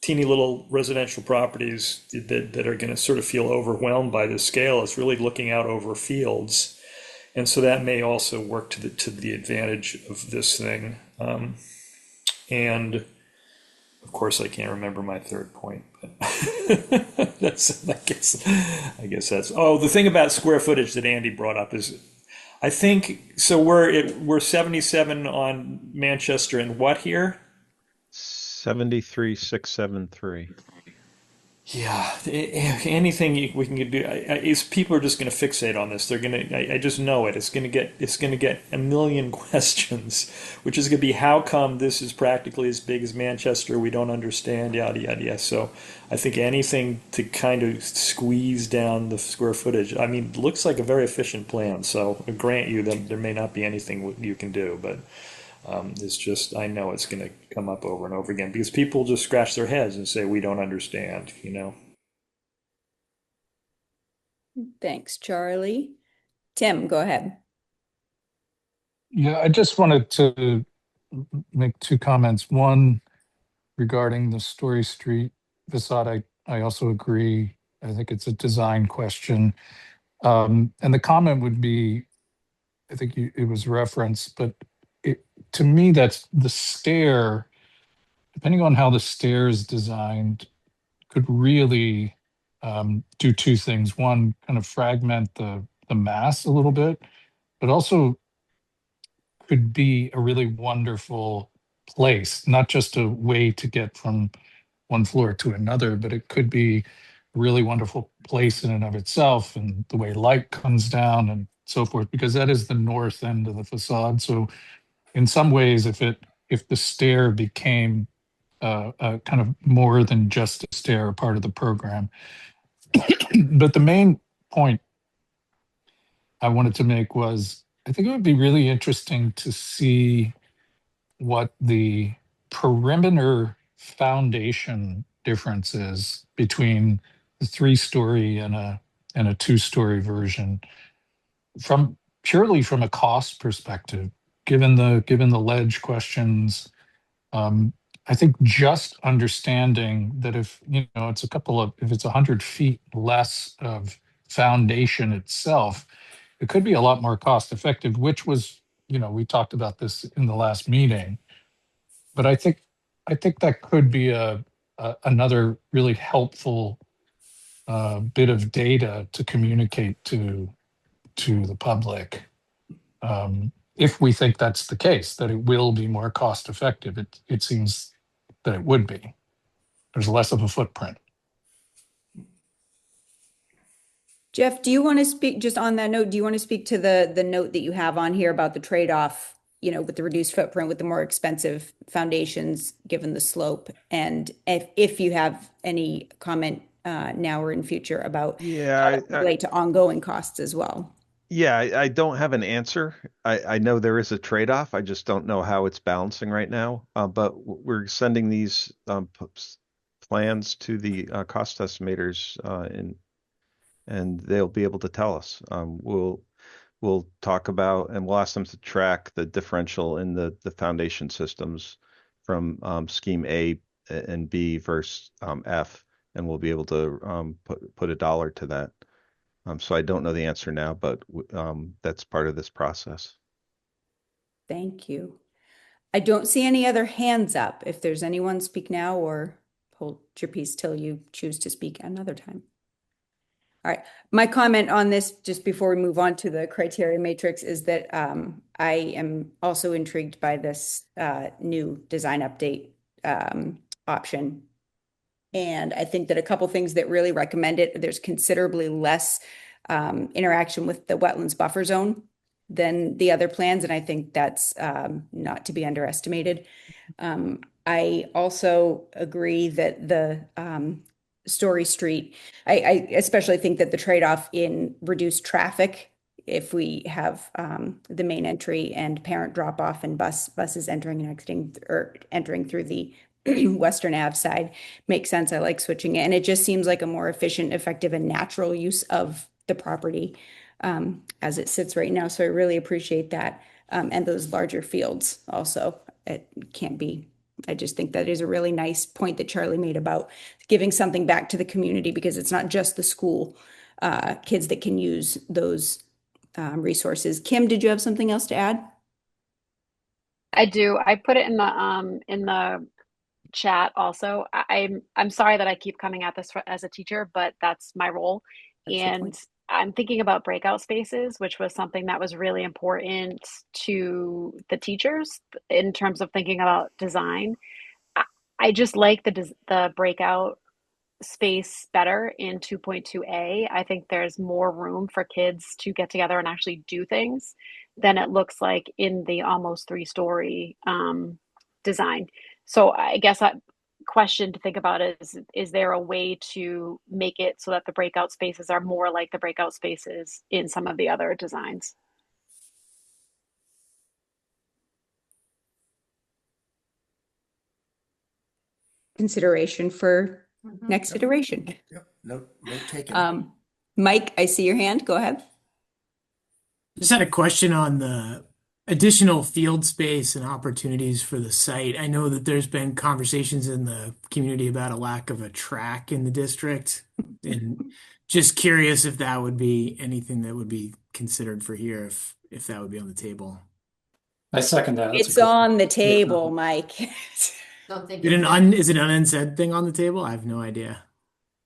teeny little residential properties that are going to sort of feel overwhelmed by this scale. It's really looking out over fields. And so that may also work to the advantage of this thing. And of course, I can't remember my third point, but I guess that's, oh, the thing about square footage that Andy brought up is, I think, so we're 77 on Manchester and what here? 73,673. Yeah, anything we can do is people are just going to fixate on this. They're going to. I just know it. It's going to get a million questions, which is going to be how come this is practically as big as Manchester? We don't understand. Yada yada yada. So I think anything to kind of squeeze down the square footage. I mean, it looks like a very efficient plan. So I grant you that there may not be anything you can do, but. It's just, I know it's going to come up over and over again because people just scratch their heads and say, we don't understand, you know? Thanks, Charlie. Tim, go ahead. Yeah, I just wanted to make two comments. One, regarding the Story Street facade, I also agree. I think it's a design question. And the comment would be, I think it was referenced, but to me, that's the stair, depending on how the stair is designed, could really do two things. One, kind of fragment the mass a little bit, but also could be a really wonderful place, not just a way to get from one floor to another, but it could be a really wonderful place in and of itself, and the way light comes down and so forth, because that is the north end of the facade. So in some ways, if the stair became kind of more than just a stair, a part of the program. But the main point I wanted to make was, I think it would be really interesting to see what the perimeter foundation difference is between the 3-story and a 2-story version, from purely from a cost perspective, given the ledge questions. I think just understanding that if if it's 100 feet less of foundation itself, it could be a lot more cost effective, which was, we talked about this in the last meeting. But I think that could be another really helpful bit of data to communicate to the public. If we think that's the case, that it will be more cost effective, it seems that it would be. There's less of a footprint. Jeff, do you want to speak just on that note? Do you want to speak to the note that you have on here about the trade-off, with the reduced footprint, with the more expensive foundations, given the slope? And if you have any comment now or in future about how that relate to ongoing costs as well. Yeah, I don't have an answer. I know there is a trade-off. I just don't know how it's balancing right now. But we're sending these plans to the cost estimators, and they'll be able to tell us. We'll talk about, and we'll ask them to track the differential in the foundation systems from scheme A and B versus F, and we'll be able to put a dollar to that. So I don't know the answer now, but that's part of this process. Thank you. I don't see any other hands up. If there's anyone, speak now or hold your peace till you choose to speak another time. All right. My comment on this, just before we move on to the criteria matrix, is that I am also intrigued by this new design update option. And I think that a couple things that really recommend it, there's considerably less interaction with the wetlands buffer zone than the other plans. And I think that's not to be underestimated. I also agree that the Story Street, I especially think that the trade-off in reduced traffic, if we have the main entry and parent drop-off and buses entering and exiting, or entering through the Western Ave side, makes sense. I like switching it. And it just seems like a more efficient, effective, and natural use of the property as it sits right now. So I really appreciate that. And those larger fields also, it can't be. I just think that is a really nice point that Charlie made about giving something back to the community, because it's not just the school kids that can use those resources. Kim, did you have something else to add? I do. I put it in the chat also. I'm sorry that I keep coming at this as a teacher, but that's my role. That's the And point. I'm thinking about breakout spaces, which was something that was really important to the teachers in terms of thinking about design. I, I just like the breakout space better in 2.2a. I think there's more room for kids to get together and actually do things than it looks like in the almost three-story design. So I guess a question to think about is there a way to make it so that the breakout spaces are more like the breakout spaces in some of the other designs? Consideration for next Yep. iteration. Yep. Note taken. Mike, I see your hand. Go ahead. Just had a question on the additional field space and opportunities for the site. I know that there's been conversations in the community about a lack of a track in the district, and just curious if that would be anything that would be considered for here, if that would be on the table. I second that. That's a It's great- on the table, Mike. Don't think Is it it's is it an unsaid thing on the table? I have no idea.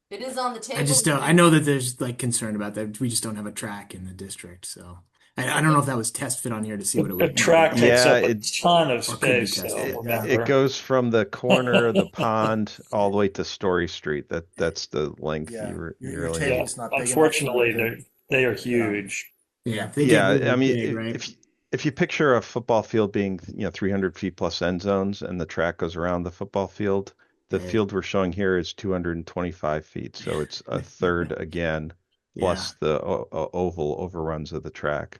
it is on the table. I just don't. I know that there's like concern about that. We just don't have a track in the district, so I don't know if that was test fit on here to see what it The would. track takes Yeah, up a ton of Or could be space, tested. though, it remember. goes from the corner of the pond all the way to Story Street. That's the length Yeah, you're your really. Yeah, table's not big enough. unfortunately, they are huge. Yeah, they Yeah, get really I mean, big, right? if you picture a football field being 300 feet plus end zones, and the track goes around the football field, the Yeah. field we're showing here is 225 feet, so it's a third again, Yeah. plus the oval overruns of the track.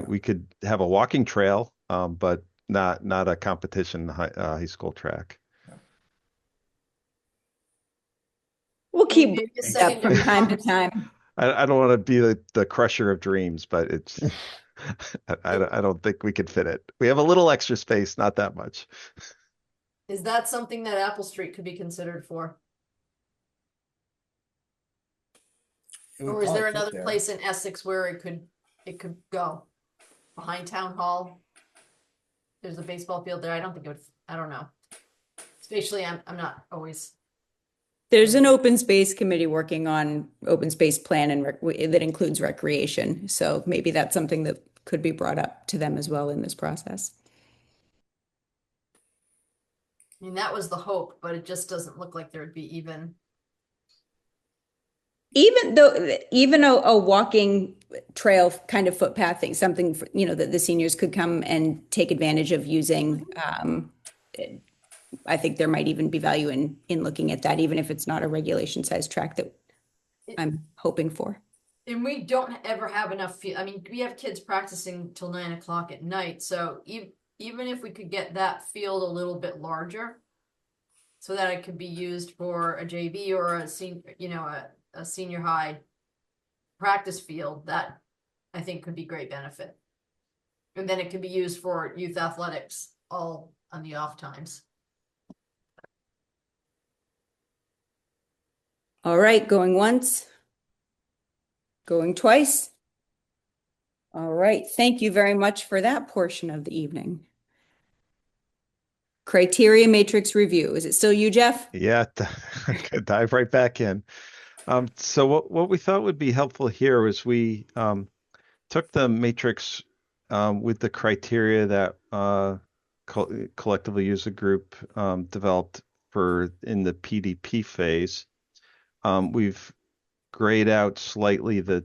We could have a walking trail, but not a competition high school track. We'll keep Maybe a bringing it second up from time to time. I don't want to be the crusher of dreams, but it's I don't think we could fit it. We have a little extra space, not that much. Is that something that Apple Street could be considered for? It would Or is there probably fit another there. place in Essex where it could go? Behind Town Hall? There's a baseball field there. I don't think it would, I don't know. Spatially, I'm not always. There's an open space committee working on open space plan and that includes recreation. So maybe that's something that could be brought up to them as well in this process. I mean, that was the hope, but it just doesn't look like there would be Even a walking trail kind of footpath thing, something that the seniors could come and take advantage of using. I think there might even be value in looking at that, even if it's not a regulation size track that I'm hoping for. And we don't ever have enough. I mean, we have kids practicing till 9 o'clock at night. So even if we could get that field a little bit larger, so that it could be used for a JV or a senior high practice field, that I think could be great benefit. And then it can be used for youth athletics all on the off times. All right, going once, going twice. All right, thank you very much for that portion of the evening. Criteria matrix review. Is it still you, Jeff? Yeah, dive right back in. So what we thought would be helpful here was we took the matrix with the criteria that collectively user group developed for in the PDP phase. We've grayed out slightly the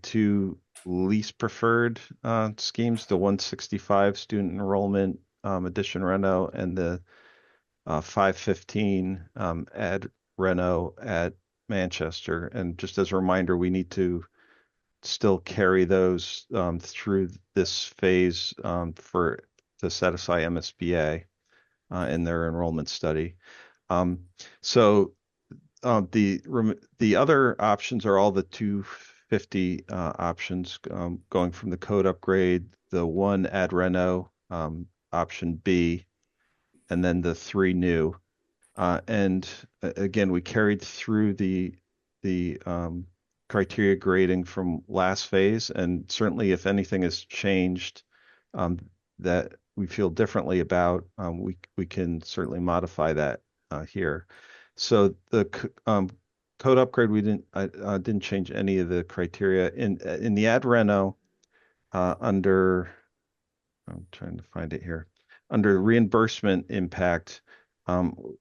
two least preferred schemes, the 165 student enrollment addition reno and the 515 ad reno at Manchester. And just as a reminder, we need to still carry those through this phase to satisfy MSBA in their enrollment study. So the other options are all the 250 options going from the code upgrade, the one ad reno option B, and then the three new. And again, we carried through the criteria grading from last phase, and certainly if anything has changed that we feel differently about, we can certainly modify that here. So the code upgrade, I didn't change any of the criteria in the ad reno under. I'm trying to find it here. Under reimbursement impact,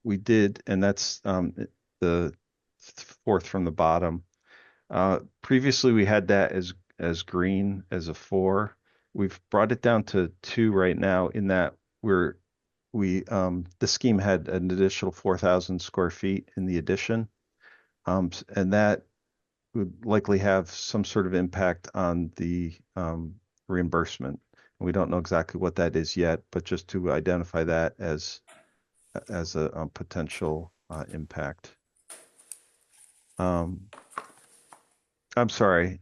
we did, and that's the fourth from the bottom. Previously, we had that as green as a 4. We've brought it down to 2 right now. In that the scheme had an additional 4,000 square feet in the addition, and that would likely have some sort of impact on the reimbursement. We don't know exactly what that is yet, but just to identify that as a potential impact. I'm sorry.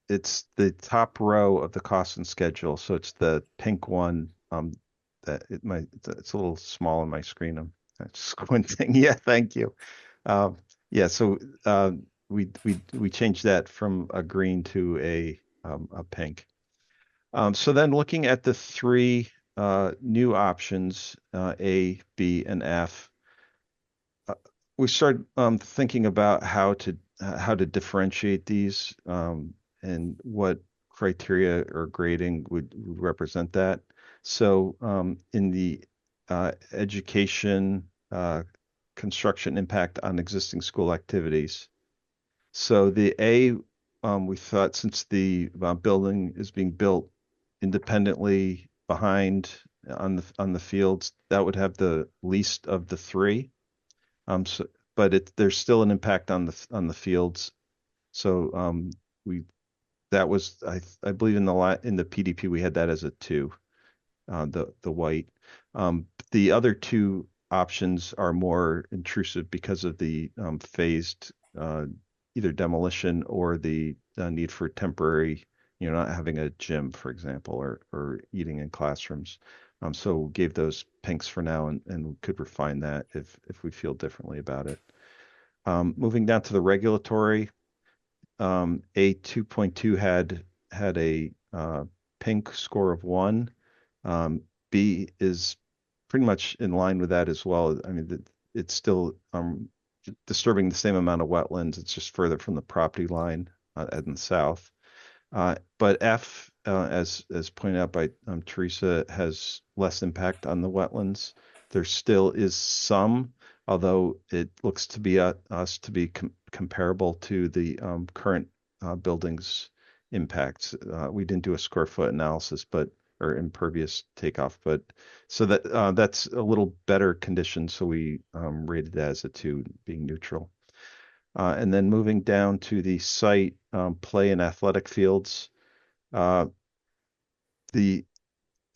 It's the top row of the cost and schedule. So it's the pink one. It's a little small on my screen. I'm squinting. Yeah, thank you. Yeah, so we changed that from a green to a pink. So then looking at the 3 new options, A, B, and F, we started thinking about how to differentiate these and what criteria or grading would represent that. So in the education construction impact on existing school activities. So the A, we thought since the building is being built independently behind on the fields, that would have the least of the 3. But there's still an impact on the fields. So that was I believe in the PDP we had that as a 2, the white. The other 2 options are more intrusive because of the phased either demolition or the need for temporary, not having a gym, for example, or eating in classrooms. So gave those pinks for now, and could refine that if we feel differently about it. Moving down to the regulatory, A 2.2 had a pink score of 1. B is pretty much in line with that as well. I mean, it's still disturbing the same amount of wetlands. It's just further from the property line in the south. But F, as pointed out by Teresa, has less impact on the wetlands. There still is some, although it looks to be us to be comparable to the current buildings impacts. We didn't do a square foot analysis, or impervious takeoff, but so that's a little better condition. So we rated that as a 2, being neutral. And then moving down to the site play and athletic fields, the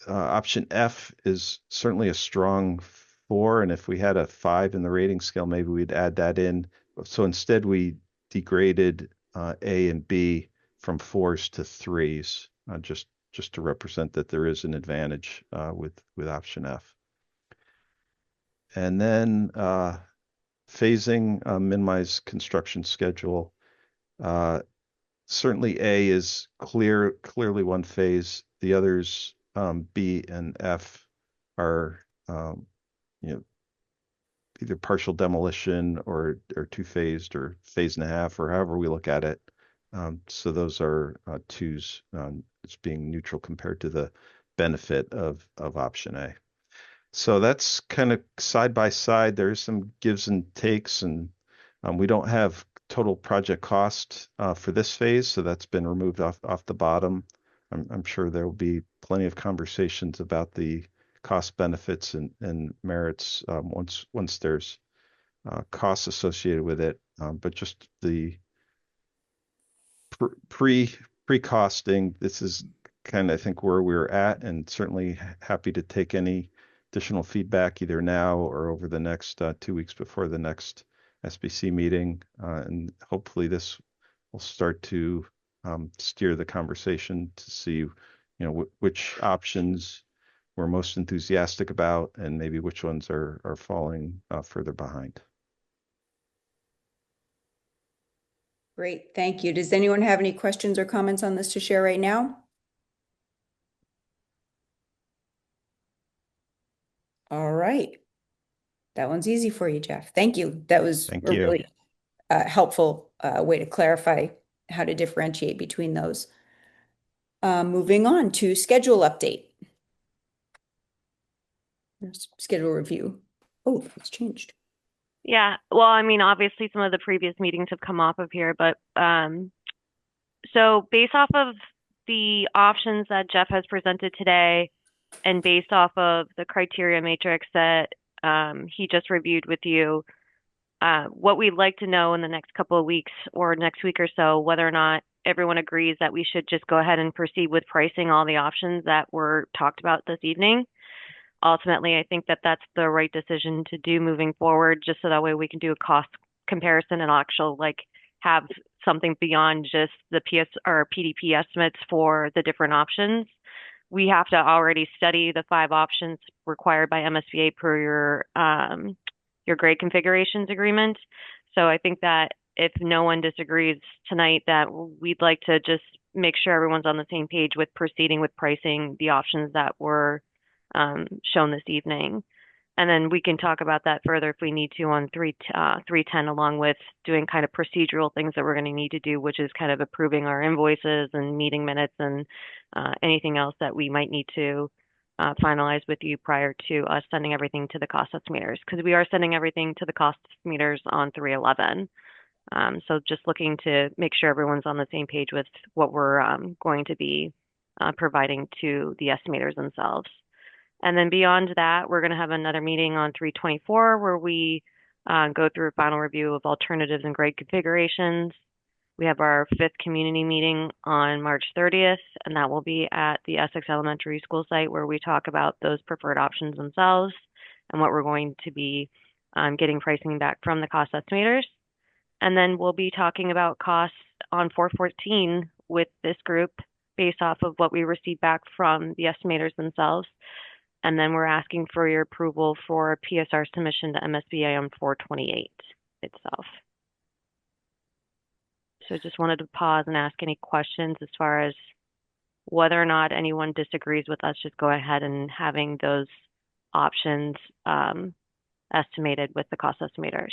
option F is certainly a strong 4, and if we had a 5 in the rating scale, maybe we'd add that in. So instead, we degraded A and B from 4s to 3s, just to represent that there is an advantage with option F. And then phasing, minimize construction schedule. Certainly A is clearly one phase. The others, B and F, are either partial demolition or 2-phased or phase and a half, or however we look at it. So those are 2s. It's being neutral compared to the benefit of option A. So that's kind of side by side. There's some gives and takes, and we don't have total project cost for this phase, so that's been removed off the bottom. I'm sure there will be plenty of conversations about the cost benefits and merits once there's costs associated with it. But just the pre-costing, this is kind of, I think, where we're at, and certainly happy to take any additional feedback either now or over the next 2 weeks before the next SBC meeting. And hopefully this will start to steer the conversation to see, which options we're most enthusiastic about, and maybe which ones are falling further behind. Great, thank you. Does anyone have any questions or comments on this to share right now? All right. That one's easy for you, Jeff. Thank you. That was Thank a you. really helpful way to clarify how to differentiate between those. Moving on to schedule update. Schedule review. Oh, it's changed. Yeah, well, I mean, obviously some of the previous meetings have come off of here, but so based off of the options that Jeff has presented today and based off of the criteria matrix that he just reviewed with you, what we'd like to know in the next couple of weeks or next week or so, whether or not everyone agrees that we should just go ahead and proceed with pricing all the options that were talked about this evening. Ultimately, I think that that's the right decision to do moving forward, just so that way we can do a cost comparison and actual like have something beyond just the PS or PDP estimates for the different options. We have to already study the 5 options required by MSBA per your grade configurations agreement. So I think that if no one disagrees tonight, that we'd like to just make sure everyone's on the same page with proceeding with pricing the options that were shown this evening. And then we can talk about that further if we need to on 310, along with doing kind of procedural things that we're going to need to do, which is kind of approving our invoices and meeting minutes and anything else that we might need to finalize with you prior to us sending everything to the cost estimators, because we are sending everything to the cost estimators on 311. So just looking to make sure everyone's on the same page with what we're going to be providing to the estimators themselves. And then beyond that, we're going to have another meeting on 324 where we go through a final review of alternatives and grade configurations. We have our 5th community meeting on March 30th, and that will be at the Essex Elementary School site where we talk about those preferred options themselves and what we're going to be getting pricing back from the cost estimators. And then we'll be talking about costs on 414 with this group based off of what we received back from the estimators themselves. And then we're asking for your approval for a PSR submission to MSBA on 428 itself. So just wanted to pause and ask any questions as far as whether or not anyone disagrees with us, just go ahead and having those options estimated with the cost estimators.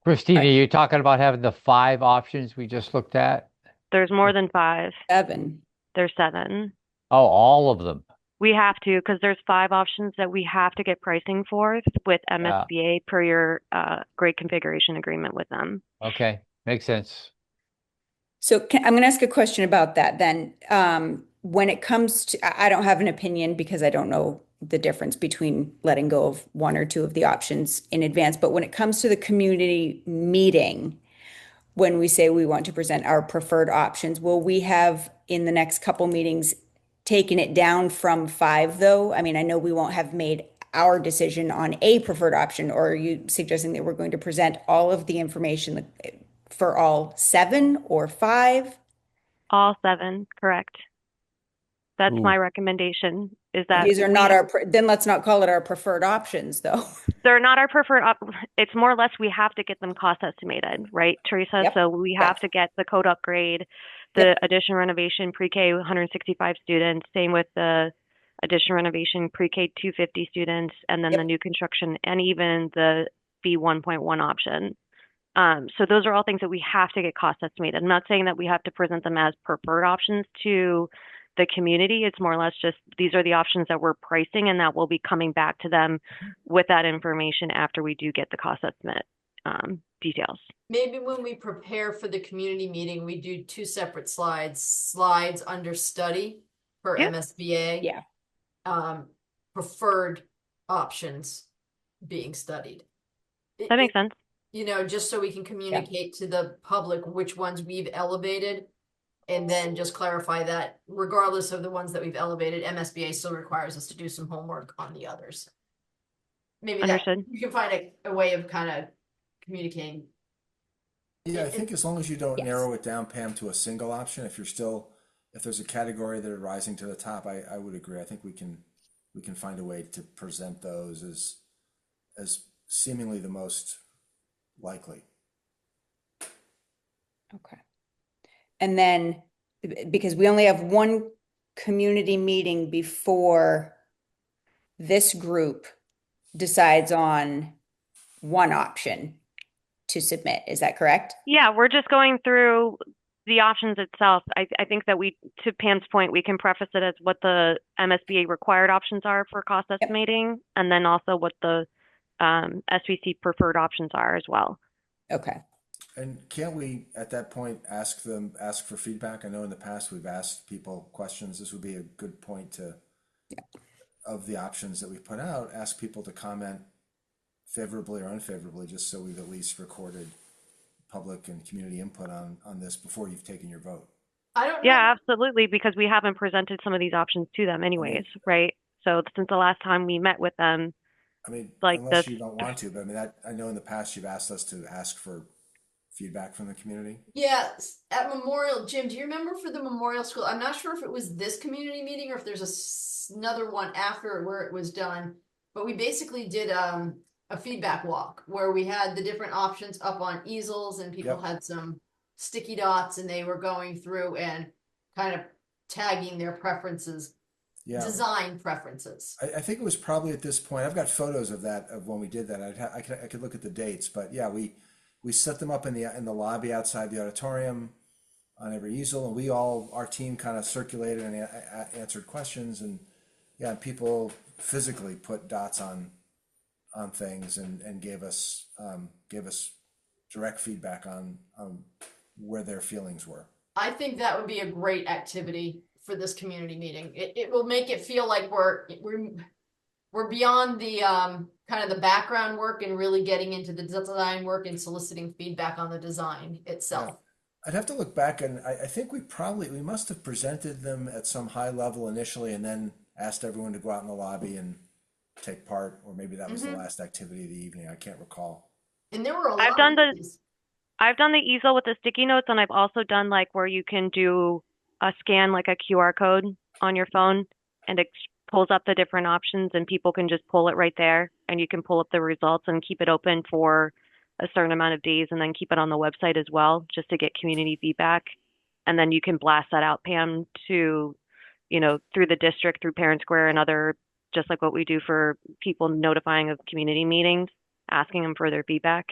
Christina, you're talking about having the 5 options we just looked at? There's more than 5. 7. There's 7. Oh, all of them. We have to, because there's 5 options that we have to get pricing for with MSBA per your grade configuration agreement with them. Okay, makes sense. So I'm going to ask a question about that then. When it comes to, I don't have an opinion because I don't know the difference between letting go of 1 or 2 of the options in advance. But when it comes to the community meeting, when we say we want to present our preferred options, will we have in the next couple meetings taken it down from 5 though? I mean, I know we won't have made our decision on a preferred option, or are you suggesting that we're going to present all of the information for all 7 or 5? All 7, correct. That's Ooh. my recommendation, is that These are not our, then let's not call it our preferred options though. they're not our preferred it's more or less we have to get them cost estimated, right, Teresa? Yep. So we have to get the code upgrade, the addition renovation pre-K 165 students, same with the addition renovation pre-K 250 students, and then the new construction and even the B 1.1 option. So those are all things that we have to get cost estimated. I'm not saying that we have to present them as preferred options to the community. It's more or less just these are the options that we're pricing, and that will be coming back to them with that information after we do get the cost estimate details. Maybe when we prepare for the community meeting, we do 2 separate slides under study for MSBA. Yeah. Preferred options being studied. That makes sense. You know, just so we can communicate to the public which ones we've elevated, and then just clarify that regardless of the ones that we've elevated, MSBA still requires us to do some homework on the others. Maybe Understood. you can find a way of kind of communicating. Yeah, I think as long as you don't narrow it down, Pam, to a single option, if there's a category that are rising to the top, I would agree. I think we can find a way to present those as seemingly the most likely. Okay. And then, because we only have one community meeting before this group decides on one option to submit. Is that correct? Yeah, we're just going through the options itself. I think that to Pam's point, we can preface it as what the MSBA required options are for cost estimating, and then also what the SVC preferred options are as well. Okay. And can't we, at that point, ask for feedback? I know in the past we've asked people questions. This would be a good point to, of the options that we put out, ask people to comment favorably or unfavorably, just so we've at least recorded public and community input on this before you've taken your vote. I don't Yeah, know. absolutely, because we haven't presented some of these options to them anyways, right? So since the last time we met with them, I mean, like unless you don't want to, but I mean, I know in the past you've asked us to ask for feedback from the community. Yeah, at Memorial, Jim, do you remember for the Memorial School? I'm not sure if it was this community meeting or if there's another one after where it was done, but we basically did a feedback walk where we had the different options up on easels and people had some sticky dots and they were going through and kind of tagging their preferences, design preferences. I think it was probably at this point. I've got photos of that, of when we did that. I could look at the dates, but yeah, we set them up in the lobby outside the auditorium on every easel, and our team kind of circulated and answered questions, and people physically put dots on things and gave us direct feedback on where their feelings were. I think that would be a great activity for this community meeting. It will make it feel like we're beyond the kind of the background work and really getting into the design work and soliciting feedback on the design itself. I'd have to look back, and I think we must have presented them at some high level initially and then asked everyone to go out in the lobby and take part, or maybe that was the last activity of the evening. I can't recall. And there were a lot I've done the easel with the sticky notes, and I've also done like where you can do a scan, like a QR code on your phone, and it pulls up the different options and people can just pull it right there, and you can pull up the results and keep it open for a certain amount of days and then keep it on the website as well, just to get community feedback. And then you can blast that out, Pam, to, through the district, through Parent Square and other, just like what we do for people notifying of community meetings, asking them for their feedback.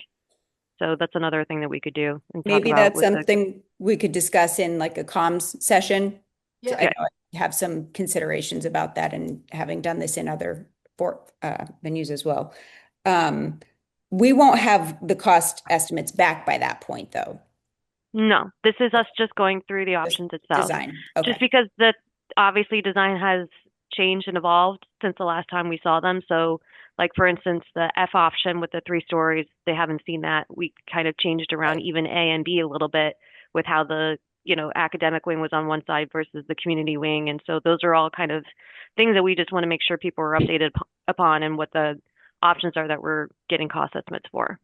So that's another thing that we could do. And Maybe that's something we could discuss in like a comms session. Yeah. I know I have some considerations about that and having done this in other venues as well. We won't have the cost estimates back by that point, though. No, this is us just going through the options itself. Design. Okay. Just because obviously design has changed and evolved since the last time we saw them. So like, for instance, the F option with the 3 stories, they haven't seen that. We kind of changed around even A and B a little bit with how the, academic wing was on one side versus the community wing. And so those are all kind of things that we just want to make sure people are updated upon and what the options are that we're getting cost estimates for.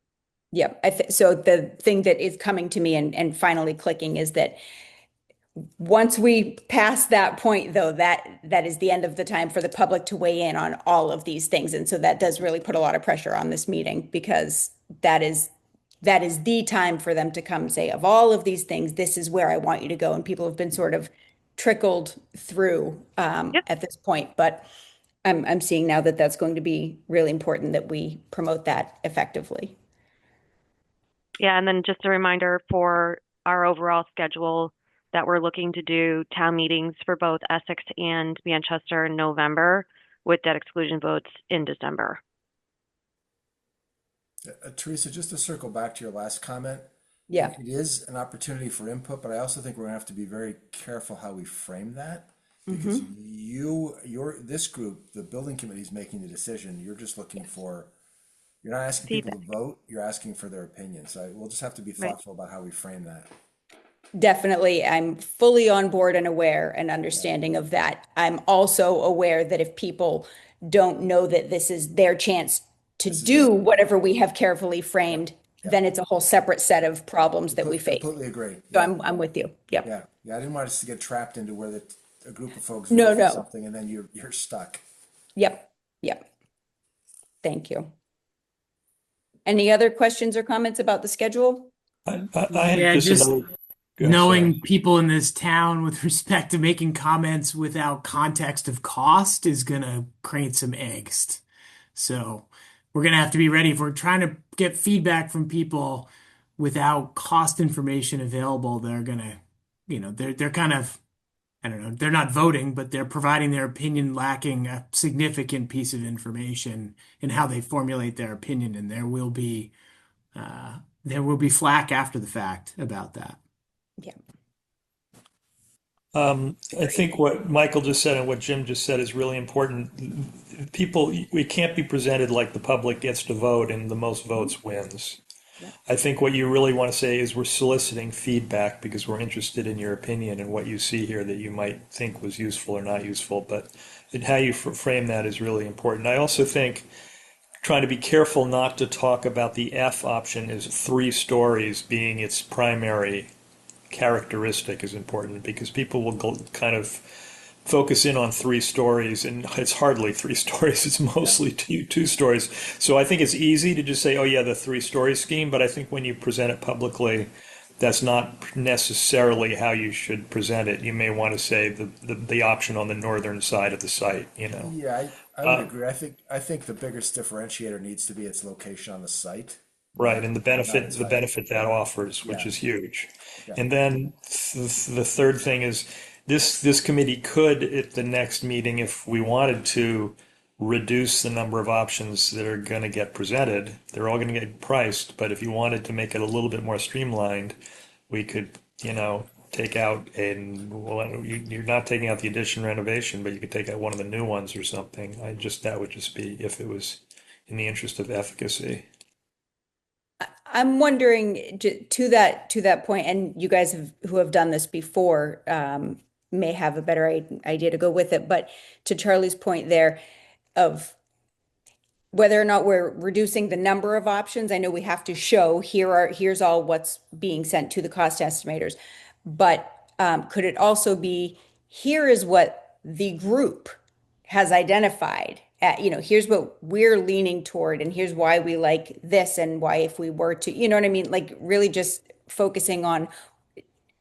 Yeah. So the thing that is coming to me and finally clicking is that once we pass that point, though, that is the end of the time for the public to weigh in on all of these things. And so that does really put a lot of pressure on this meeting, because that is the time for them to come say, of all of these things, this is where I want you to go. And people have been sort of trickled through at this point. But I'm seeing now that that's going to be really important that we promote that effectively. Yeah, and then just a reminder for our overall schedule that we're looking to do town meetings for both Essex and Manchester in November, with debt exclusion votes in December. Teresa, just to circle back to your last comment, it is an opportunity for input, but I also think we're gonna have to be very careful how we frame that, because this group, the building committee, is making the decision. You're just looking for, you're not asking people to vote, you're asking for their opinion. So we'll just have to be thoughtful about how we frame that. Definitely. I'm fully on board and aware and understanding of that. I'm also aware that if people don't know that this is their chance to do whatever we have carefully framed, then it's a whole separate set of problems that we face. Completely agree. So I'm with you. Yep. Yeah. I didn't want us to get trapped into where a group of folks No. for something and then you're stuck. Yep. Thank you. Any other questions or comments about the schedule? I had just another knowing people in this town with respect to making comments without context of cost is gonna create some angst. So we're gonna have to be ready if we're trying to get feedback from people without cost information available. They're gonna, they're kind of, I don't know, they're not voting, but they're providing their opinion lacking a significant piece of information in how they formulate their opinion, and there will be flack after the fact about that. Yeah. I think what Michael just said and what Jim just said is really important. We can't be presented like the public gets to vote and the most votes wins. Yeah. I think what you really want to say is we're soliciting feedback because we're interested in your opinion and what you see here that you might think was useful or not useful, but how you frame that is really important. I also think trying to be careful not to talk about the F option as 3 stories being its primary characteristic is important because people will kind of focus in on 3 stories, and it's hardly 3 stories. It's mostly two stories. So I think it's easy to just say, oh yeah, the 3-story scheme. But I think when you present it publicly, that's not necessarily how you should present it. You may want to say the option on the northern side of the site, Yeah, I would agree. I think the biggest differentiator needs to be its location on the site. Right, and the benefit entirely. that offers, which Yeah. is huge. Yeah. And then the third thing is this committee could at the next meeting, if we wanted to, reduce the number of options that are going to get presented. They're all going to get priced, but if you wanted to make it a little bit more streamlined, we could, take out you're not taking out the addition renovation, but you could take out one of the new ones or something. That would just be if it was in the interest of efficacy. I'm wondering to that point, and you guys who have done this before may have a better idea to go with it. But to Charlie's point there of whether or not we're reducing the number of options, I know we have to show here's all what's being sent to the cost estimators. But could it also be here is what the group has identified? Here's what we're leaning toward, and here's why we like this, and why if we were to, you know what I mean? Like really just focusing on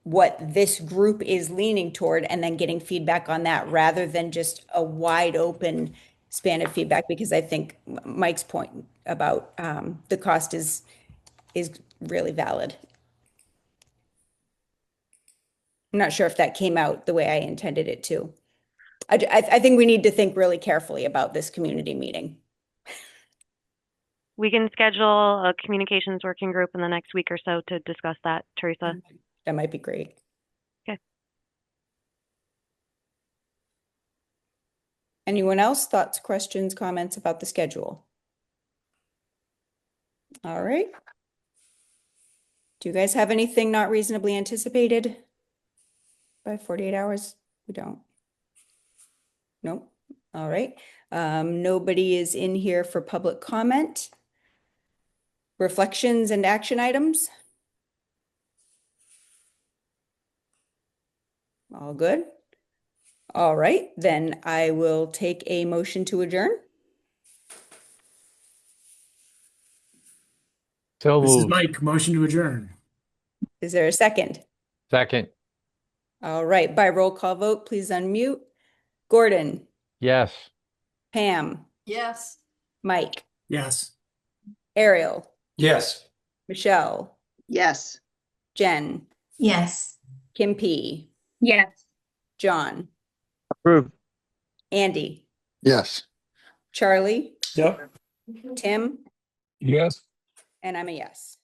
what this group is leaning toward and then getting feedback on that rather than just a wide open span of feedback, because I think Mike's point about the cost is really valid. I'm not sure if that came out the way I intended it to. I think we need to think really carefully about this community meeting. We can schedule a communications working group in the next week or so to discuss that, Teresa. That might be great. Okay. Anyone else? Thoughts, questions, comments about the schedule? All right. Do you guys have anything not reasonably anticipated by 48 hours? We don't. Nope. All right. Nobody is in here for public comment. Reflections and action items? All good? All right, then I will take a motion to adjourn. So This is moved. Mike, motion to adjourn. Is there a second? Second. All right, by roll call vote, please unmute. Gordon, Yes. Pam, Yes. Mike, Yes. Ariel, Yes. Michelle, Yes. Jen, Yes. Kim P, Yes. John, Approved. Andy, Yes. Charlie, Yep. Tim, Yes. and I'm a yes.